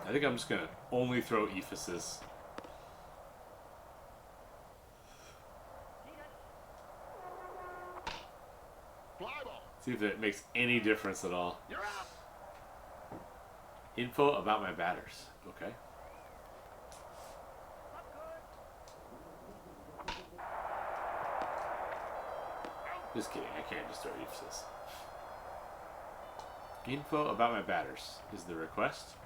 I think I'm just going to only throw EFISes. See if it makes any difference at all. Info about my batters. Okay. Just kidding. I can't just throw EFISes. Info about my batters is the request.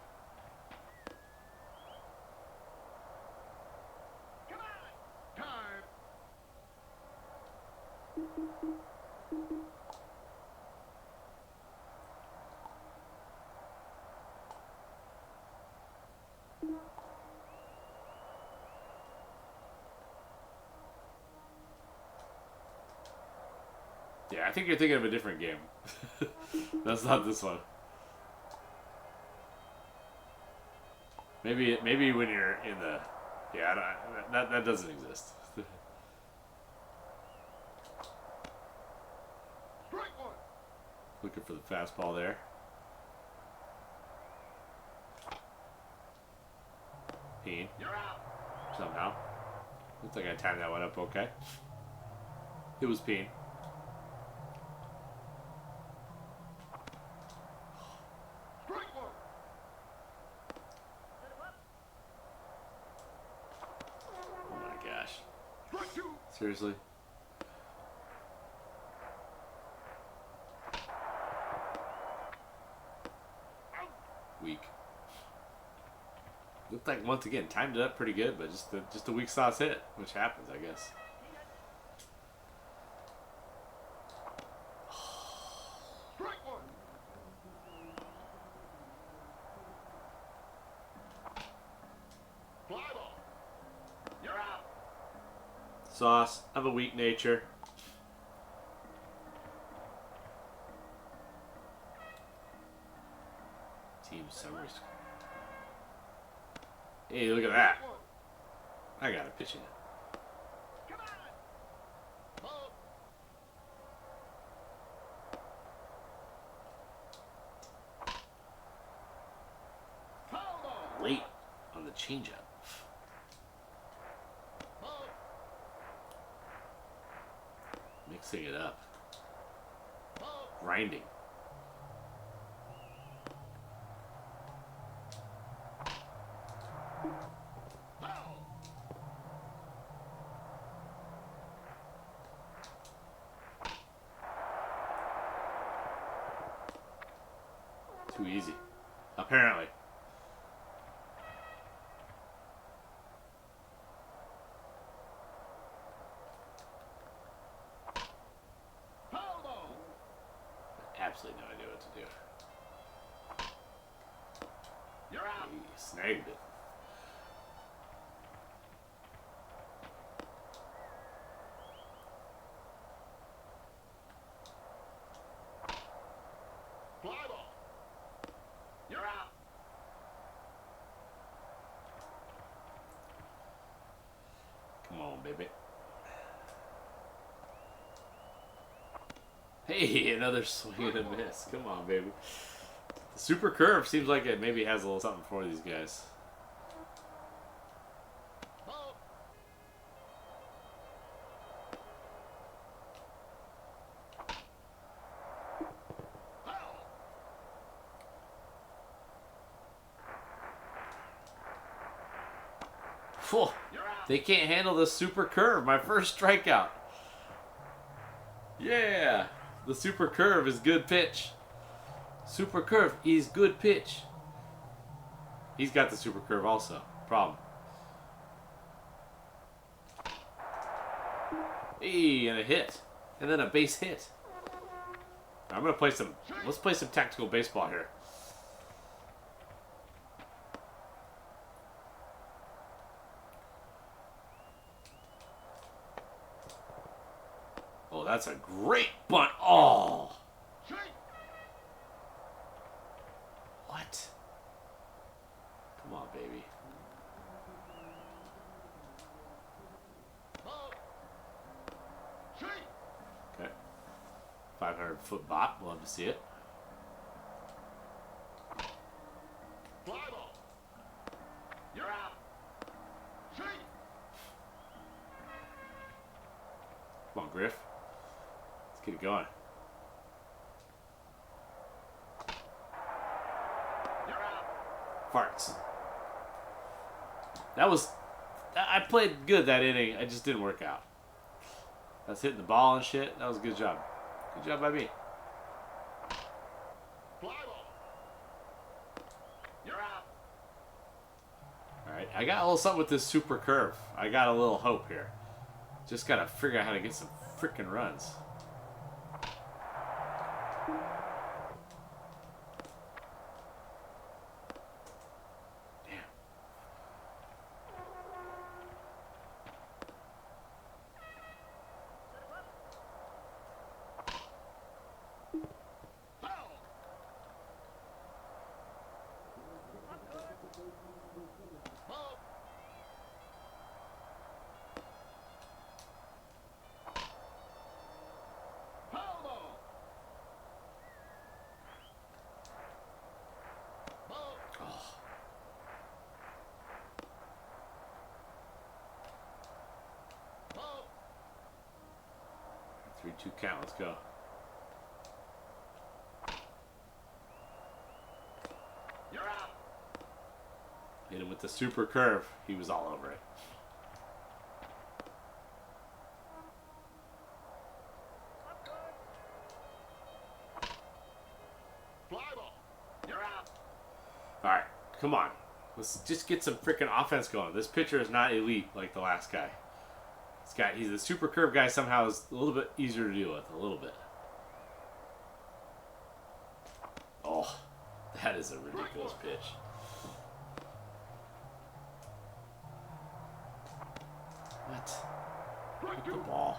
Yeah, I think you're thinking of a different game. That's not this one. Maybe when you're in the... Yeah, that doesn't exist. Looking for the fastball there. Peen. Somehow. Looks like I timed that one up okay. It was Peen. Oh my gosh. Seriously? Weak. Looked like once again timed it up pretty good, but just a weak sauce hit, which happens, I guess. Sauce, I have a weak nature. Team summary score. Hey, look at that. I got a pitch in. Late. the changeup. Mixing it up. Grinding. Too easy. Apparently. Absolutely no idea what to do. You're out. He snagged it. Fly ball. You're out. Come on, baby. Hey, another swing and a miss. Come on, baby. The super curve seems like it maybe has a little something for these guys. Phew, they can't handle the super curve. My first strikeout. Yeah, the super curve is good pitch. Super curve is good pitch. He's got the super curve also. Problem. Hey, and a hit. And then a base hit. I'm gonna play some, let's play some tactical baseball here. Oh, that's a great bunt. Oh. What? Come on, baby. Okay. 500-foot bop. Love to see it. Fly ball. You're out. Come on, Griff. Let's get it going. You're out. Farts. That was... I played good that inning. I just didn't work out. I was hitting the ball and shit. That was a good job. Good job by me. Fly ball. You're out. Alright, I got a little something with this super curve. I got a little hope here. Just gotta figure out how to get some freaking runs. Damn. Oh. 3-2 count. Let's go. You're out. Hit him with the super curve. He was all over it. Fly ball. You're out. Alright, come on. Let's just get some freaking offense going. This pitcher is not elite like the last guy. This guy, he's the super curve guy, somehow is a little bit easier to deal with. A little bit. Oh, that is a ridiculous pitch. What? Hit the ball.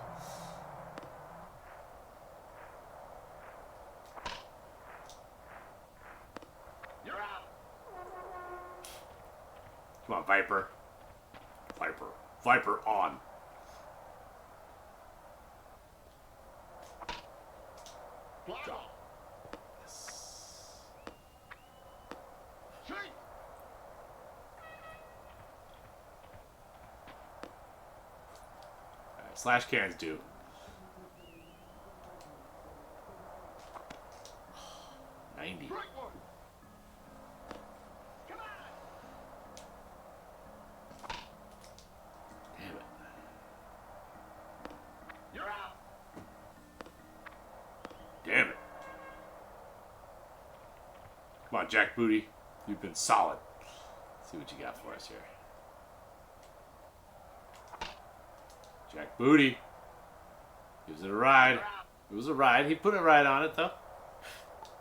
You're out. Come on, Viper. Viper. Viper on. Fly Drop. ball. Yes. Shoot. Slash cans do. $90. Damn it. You're out. Damn it. Come on, Jack Booty. You've been solid. Let's see what you got for us here. Jack Booty. Gives it a ride. It was a ride. He put a ride on it, though.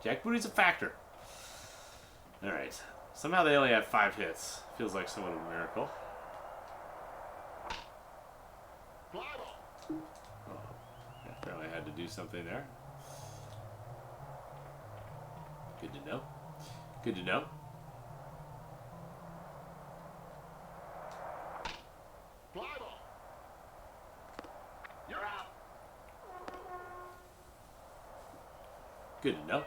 Jack Booty's a factor. Alright. Somehow they only have 5 hits. Feels like somewhat of a miracle. Oh. Apparently I had to do something there. Good to know. Good to know. You're out. Good to know.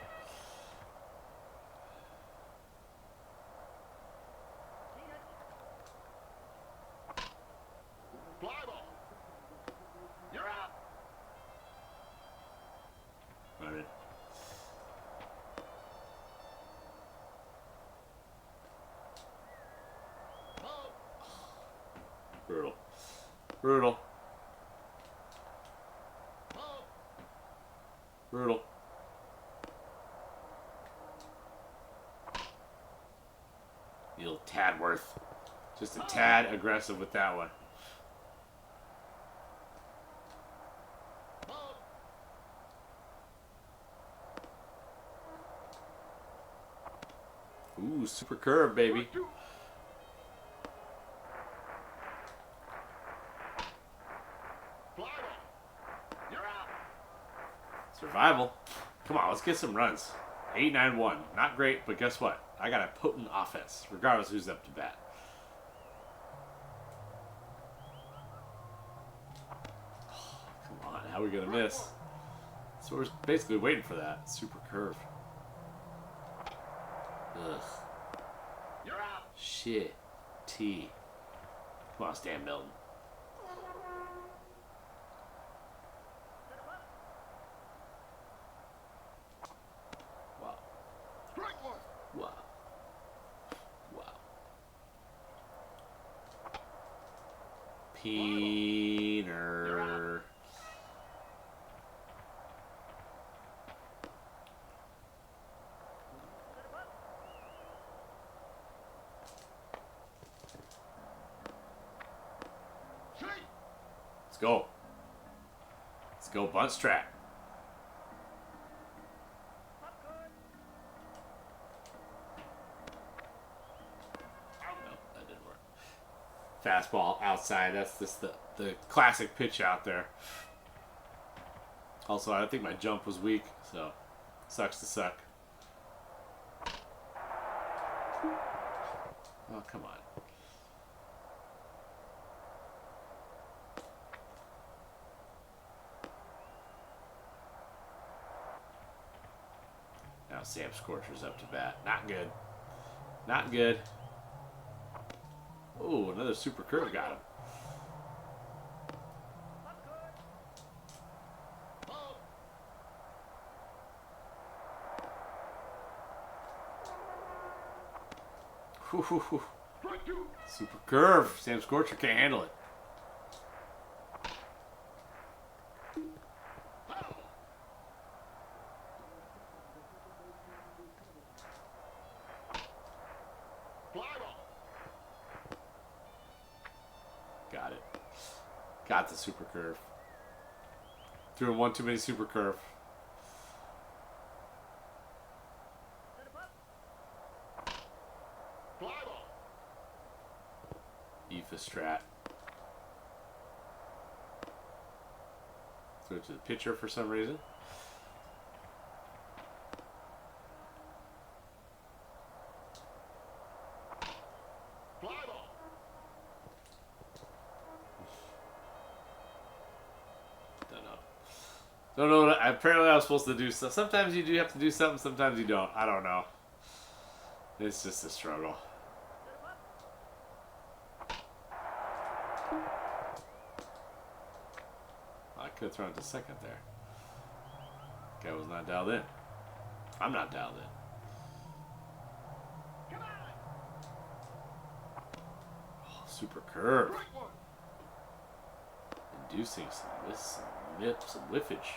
Fly ball. You're out. Run it. Brutal. Brutal. Brutal. You little tad worth. Just a tad aggressive with that one. Ooh, super curve, baby. Survival. Come on, let's get some runs. 8-9-1. Not great, but guess what? I got a potent offense, regardless who's up to bat. Come on, how are we going to miss? So we're basically waiting for that. Super curve. Ugh. You're out. Shit. T. Come on, Stan Milton. Wow. Wow. Wow. Peener. Let's go. Let's go bunt strat. No, that didn't work. Fastball outside. That's just the classic pitch out there. Also, I think my jump was weak, so sucks to suck. Oh, come on. Now Sam Scorcher's up to bat. Not good. Not good. Oh, another super curve got him. Whew. Super curve. Sam Scorcher can't handle it. Got it. Got the super curve. Threw him one too many super curve. Aoife strat. Throw it to the pitcher for some reason. Don't know what apparently I was supposed to do. So sometimes you do have to do something, sometimes you don't. I don't know. It's just a struggle. could have thrown it to second there. Guy was not dialed in. I'm not dialed in. Oh, super curve. Inducing some whiffage.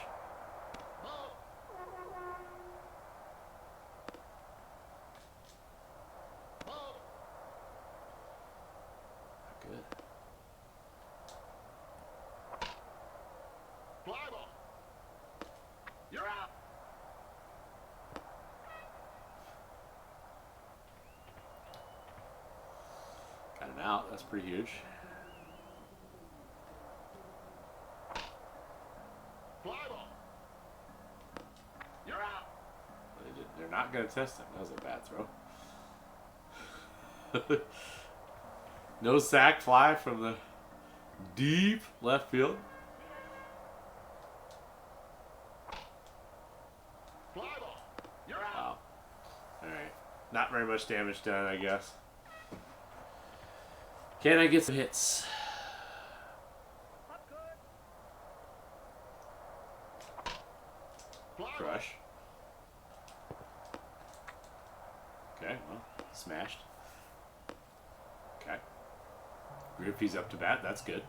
Good. You're out. Got an out. That's pretty huge. Fly ball. You're out. They're not going to test him. That was a bad throw. No sack fly from the deep left field. Fly ball. You're out. Wow. Alright. Not very much damage done, I guess. Can I get some hits? Crush. Okay, well, smashed. Okay. Griffey's up to bat, that's good.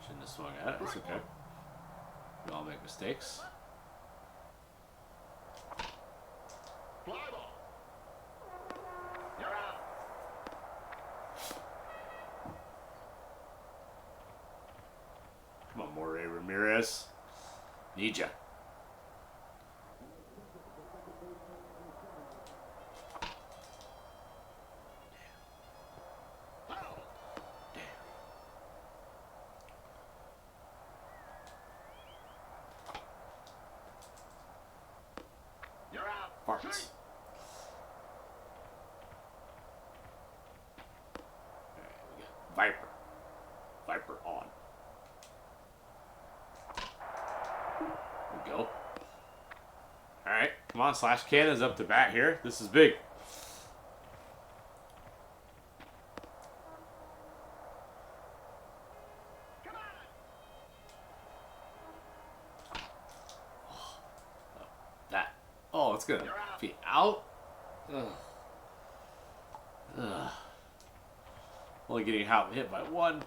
Shouldn't have swung at it, it's okay. We all make mistakes. Fly ball. You're out. Come on, Moray Ramirez. Need ya. You're out. Farts. Alright, we got Viper. Viper on. There we go. Alright, come on, Slash Cannon's up to bat here. This is big. Come on. That. Oh, it's gonna be out. Ugh. Ugh. Only getting hit by one.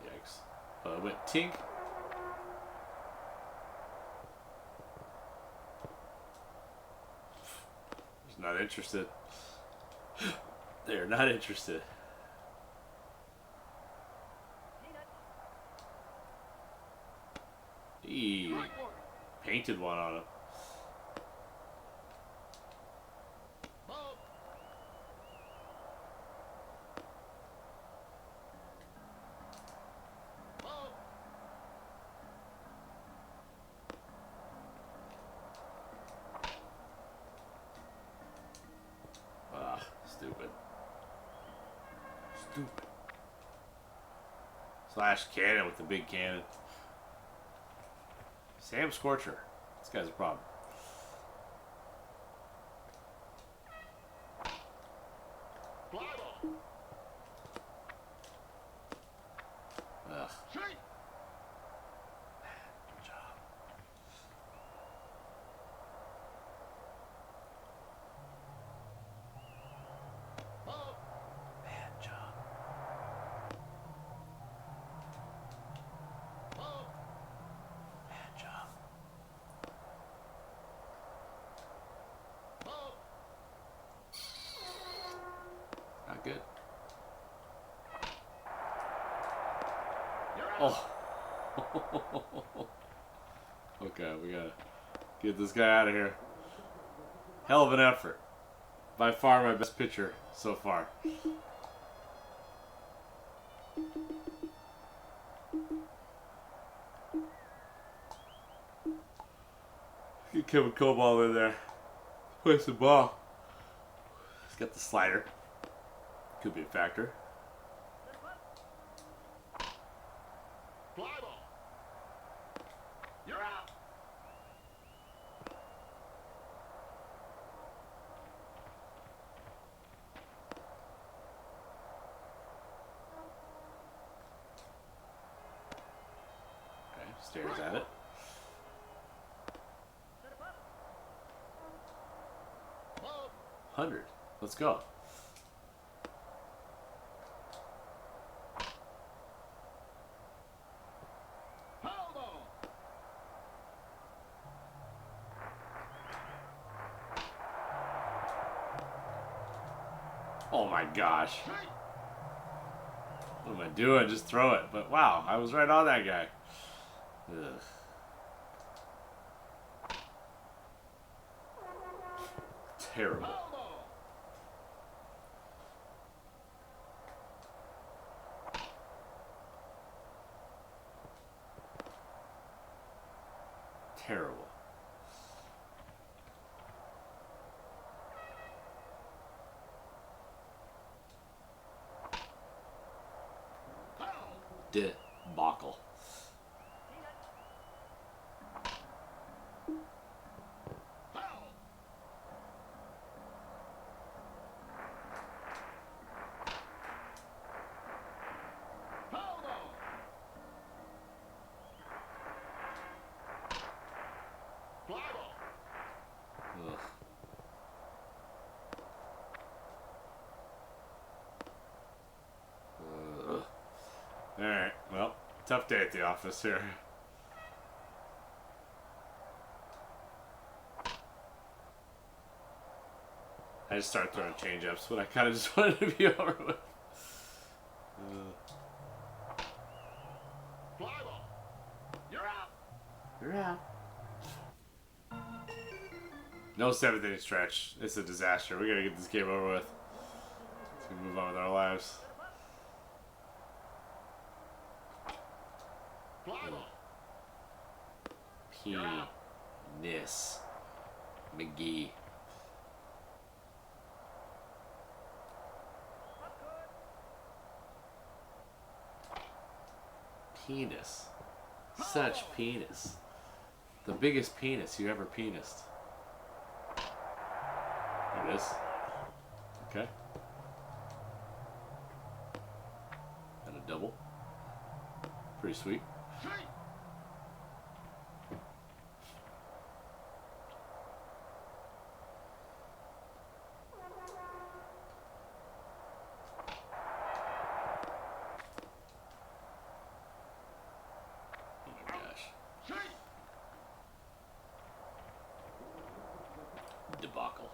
Yikes. Went tink. He's not interested. They're not interested. He painted one on him. Ah, stupid. Stupid. Slash Cannon with the big cannon. Sam Scorcher. This guy's a problem. Fly ball. Ugh. Straight. Good job. Bad job. Bad job. Not good. Oh. Okay, we gotta get this guy out of here. Hell of an effort. By far my best pitcher so far. Get Kevin Cobalt in there. Where's the ball? He's got the slider. Could be a factor. Fly ball. You're out. Okay, stares at it. Ball. 100. Let's go. Foul ball. Oh my gosh. Straight. What am I doing? Just throw it. But wow, I was right on that guy. Ugh. Terrible. Foul ball. Terrible. Foul. Debacle. Foul. Foul ball. Fly ball. Ugh. Ugh. Alright, well, tough day at the office here. I just started throwing change-ups, but I kind of just wanted to be over with. Fly ball. You're out. You're out. No 7th inning stretch. It's a disaster. We gotta get this game over with. So we move on with our lives. Fly ball. Penis. McGee. Penis. Such penis. The biggest penis you ever penised. There it is. Okay. And a double. Pretty sweet. Straight. Oh my gosh. Straight. Debacle.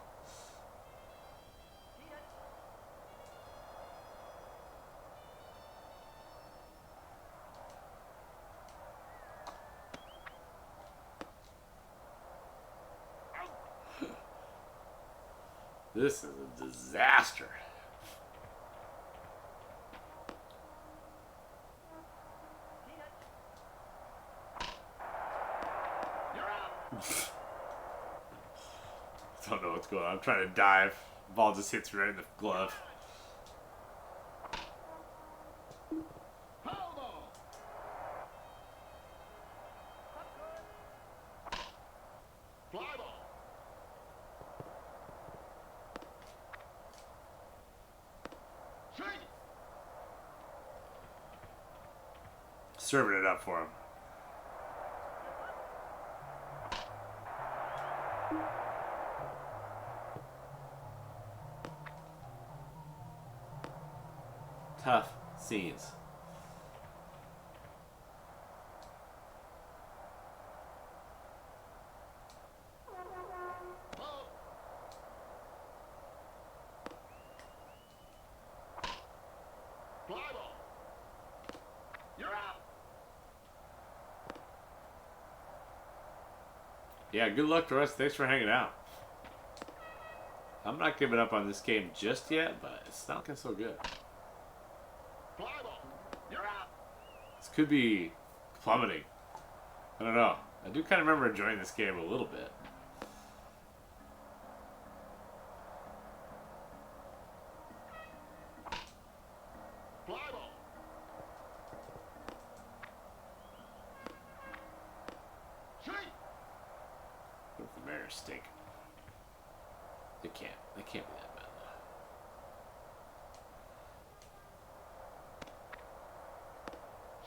This is a disaster. You're out. Don't know what's going on. I'm trying to dive. Ball just hits me right in the glove. Foul ball. Fly ball. Straight. Serving it up for him. Tough scenes. Ball. Fly ball. You're out. Yeah, good luck to us. Thanks for hanging out. I'm not giving up on this game just yet, but it's not looking so good. Fly ball. You're out. This could be plummeting. I don't know. I do kind of remember enjoying this game a little bit. The Mariners stink. They can't. They can't be that bad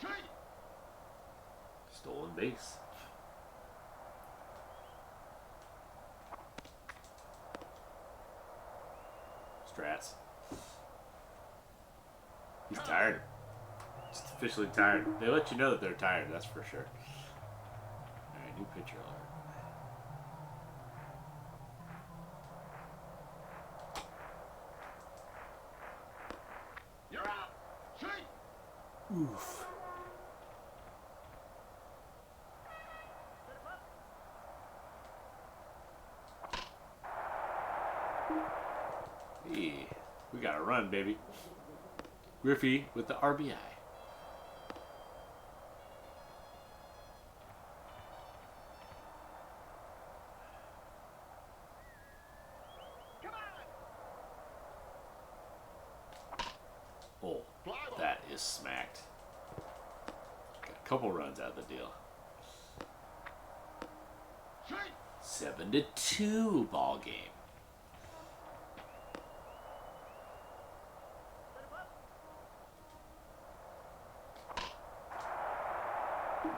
though. Stolen base. Strats. He's tired. Just officially tired. They let you know that they're tired, that's for sure. Alright, new pitcher alert. You're out. Shoot. Oof. Hey, we got a run, baby. Griffey with the RBI. Oh, that is smacked. Got a couple runs out of the deal. 7-2 ball game.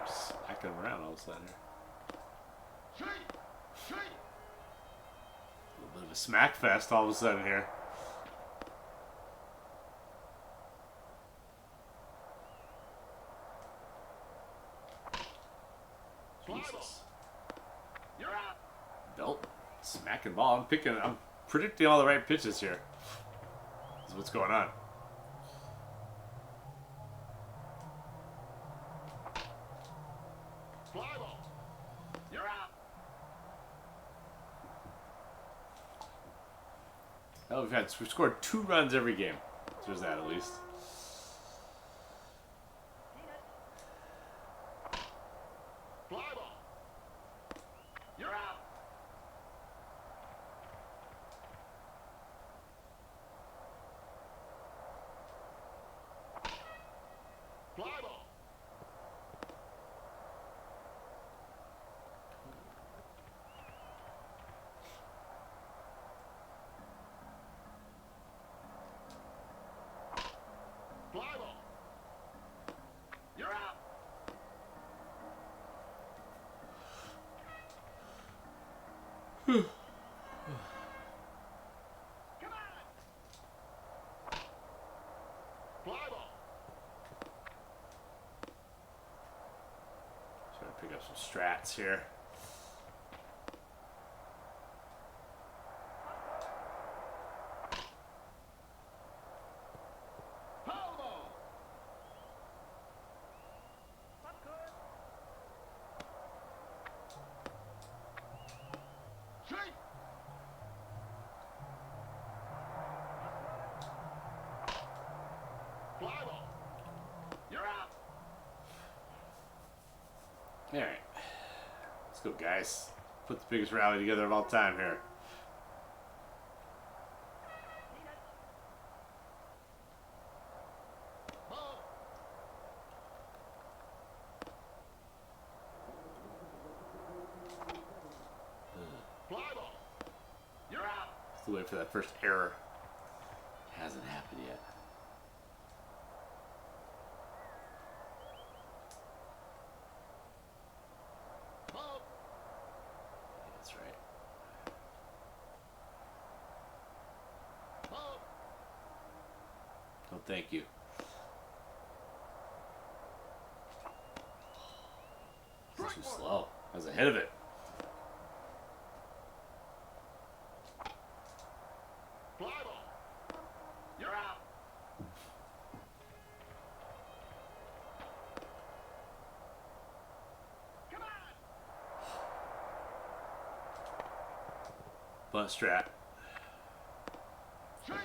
Smacking him around all of a sudden here. A little bit of a smack fest all of a sudden here. Jesus. You're out. Nope. Smacking ball. I'm predicting all the right pitches here. This is what's going on. Fly ball. You're out. Well, we've scored 2 runs every game. So there's that at least. Fly ball. You're out. Fly ball. Fly ball. You're out. Come on. Fly ball. Trying to pick up some strats here. Foul ball. Shoot. Fly ball. You're out. Alright. Let's go, guys. Put the biggest rally together of all time here. Ball. Fly ball. You're out. Let's wait for that first error. Hasn't happened yet. Ball. That's right. Ball. Oh, thank you. Too slow. I was ahead of it. Fly ball. You're out. Come on. Bunt strat. Shoot. I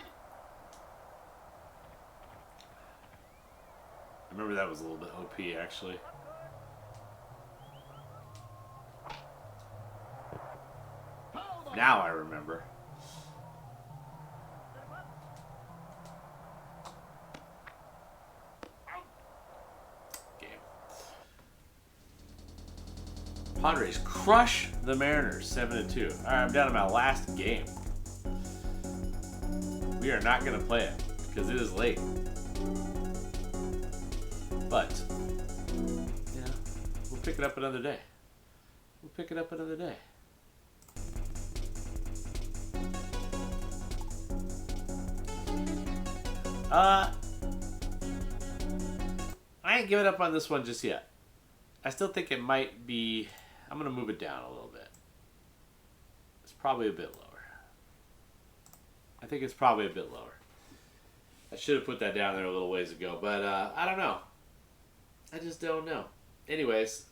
remember that was a little bit OP actually. Foul ball. Now I remember. Game. Padres crush the Mariners 7-2. All right, I'm down to my last game. We are not going to play it because it is late. But, yeah, we'll pick it up another day. We'll pick it up another day. I ain't giving up on this one just yet. I still think it might be... I'm going to move it down a little bit. It's probably a bit lower. I think it's probably a bit lower. I should have put that down there a little ways ago, but I don't know. I just don't know. Anyways,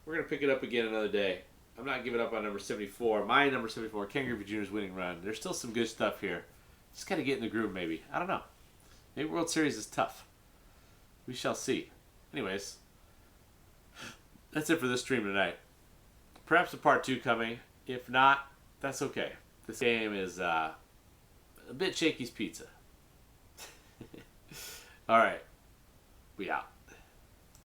we're going to pick it up again another day. I'm not giving up on number 74. My number 74, Ken Griffey Jr.'s winning run. There's still some good stuff here. Just got to get in the groove, maybe. I don't know. Maybe World Series is tough. We shall see. Anyways, that's it for this stream tonight. Perhaps a part 2 coming. If not, that's okay. This game is a bit shaky's pizza. All right. We out.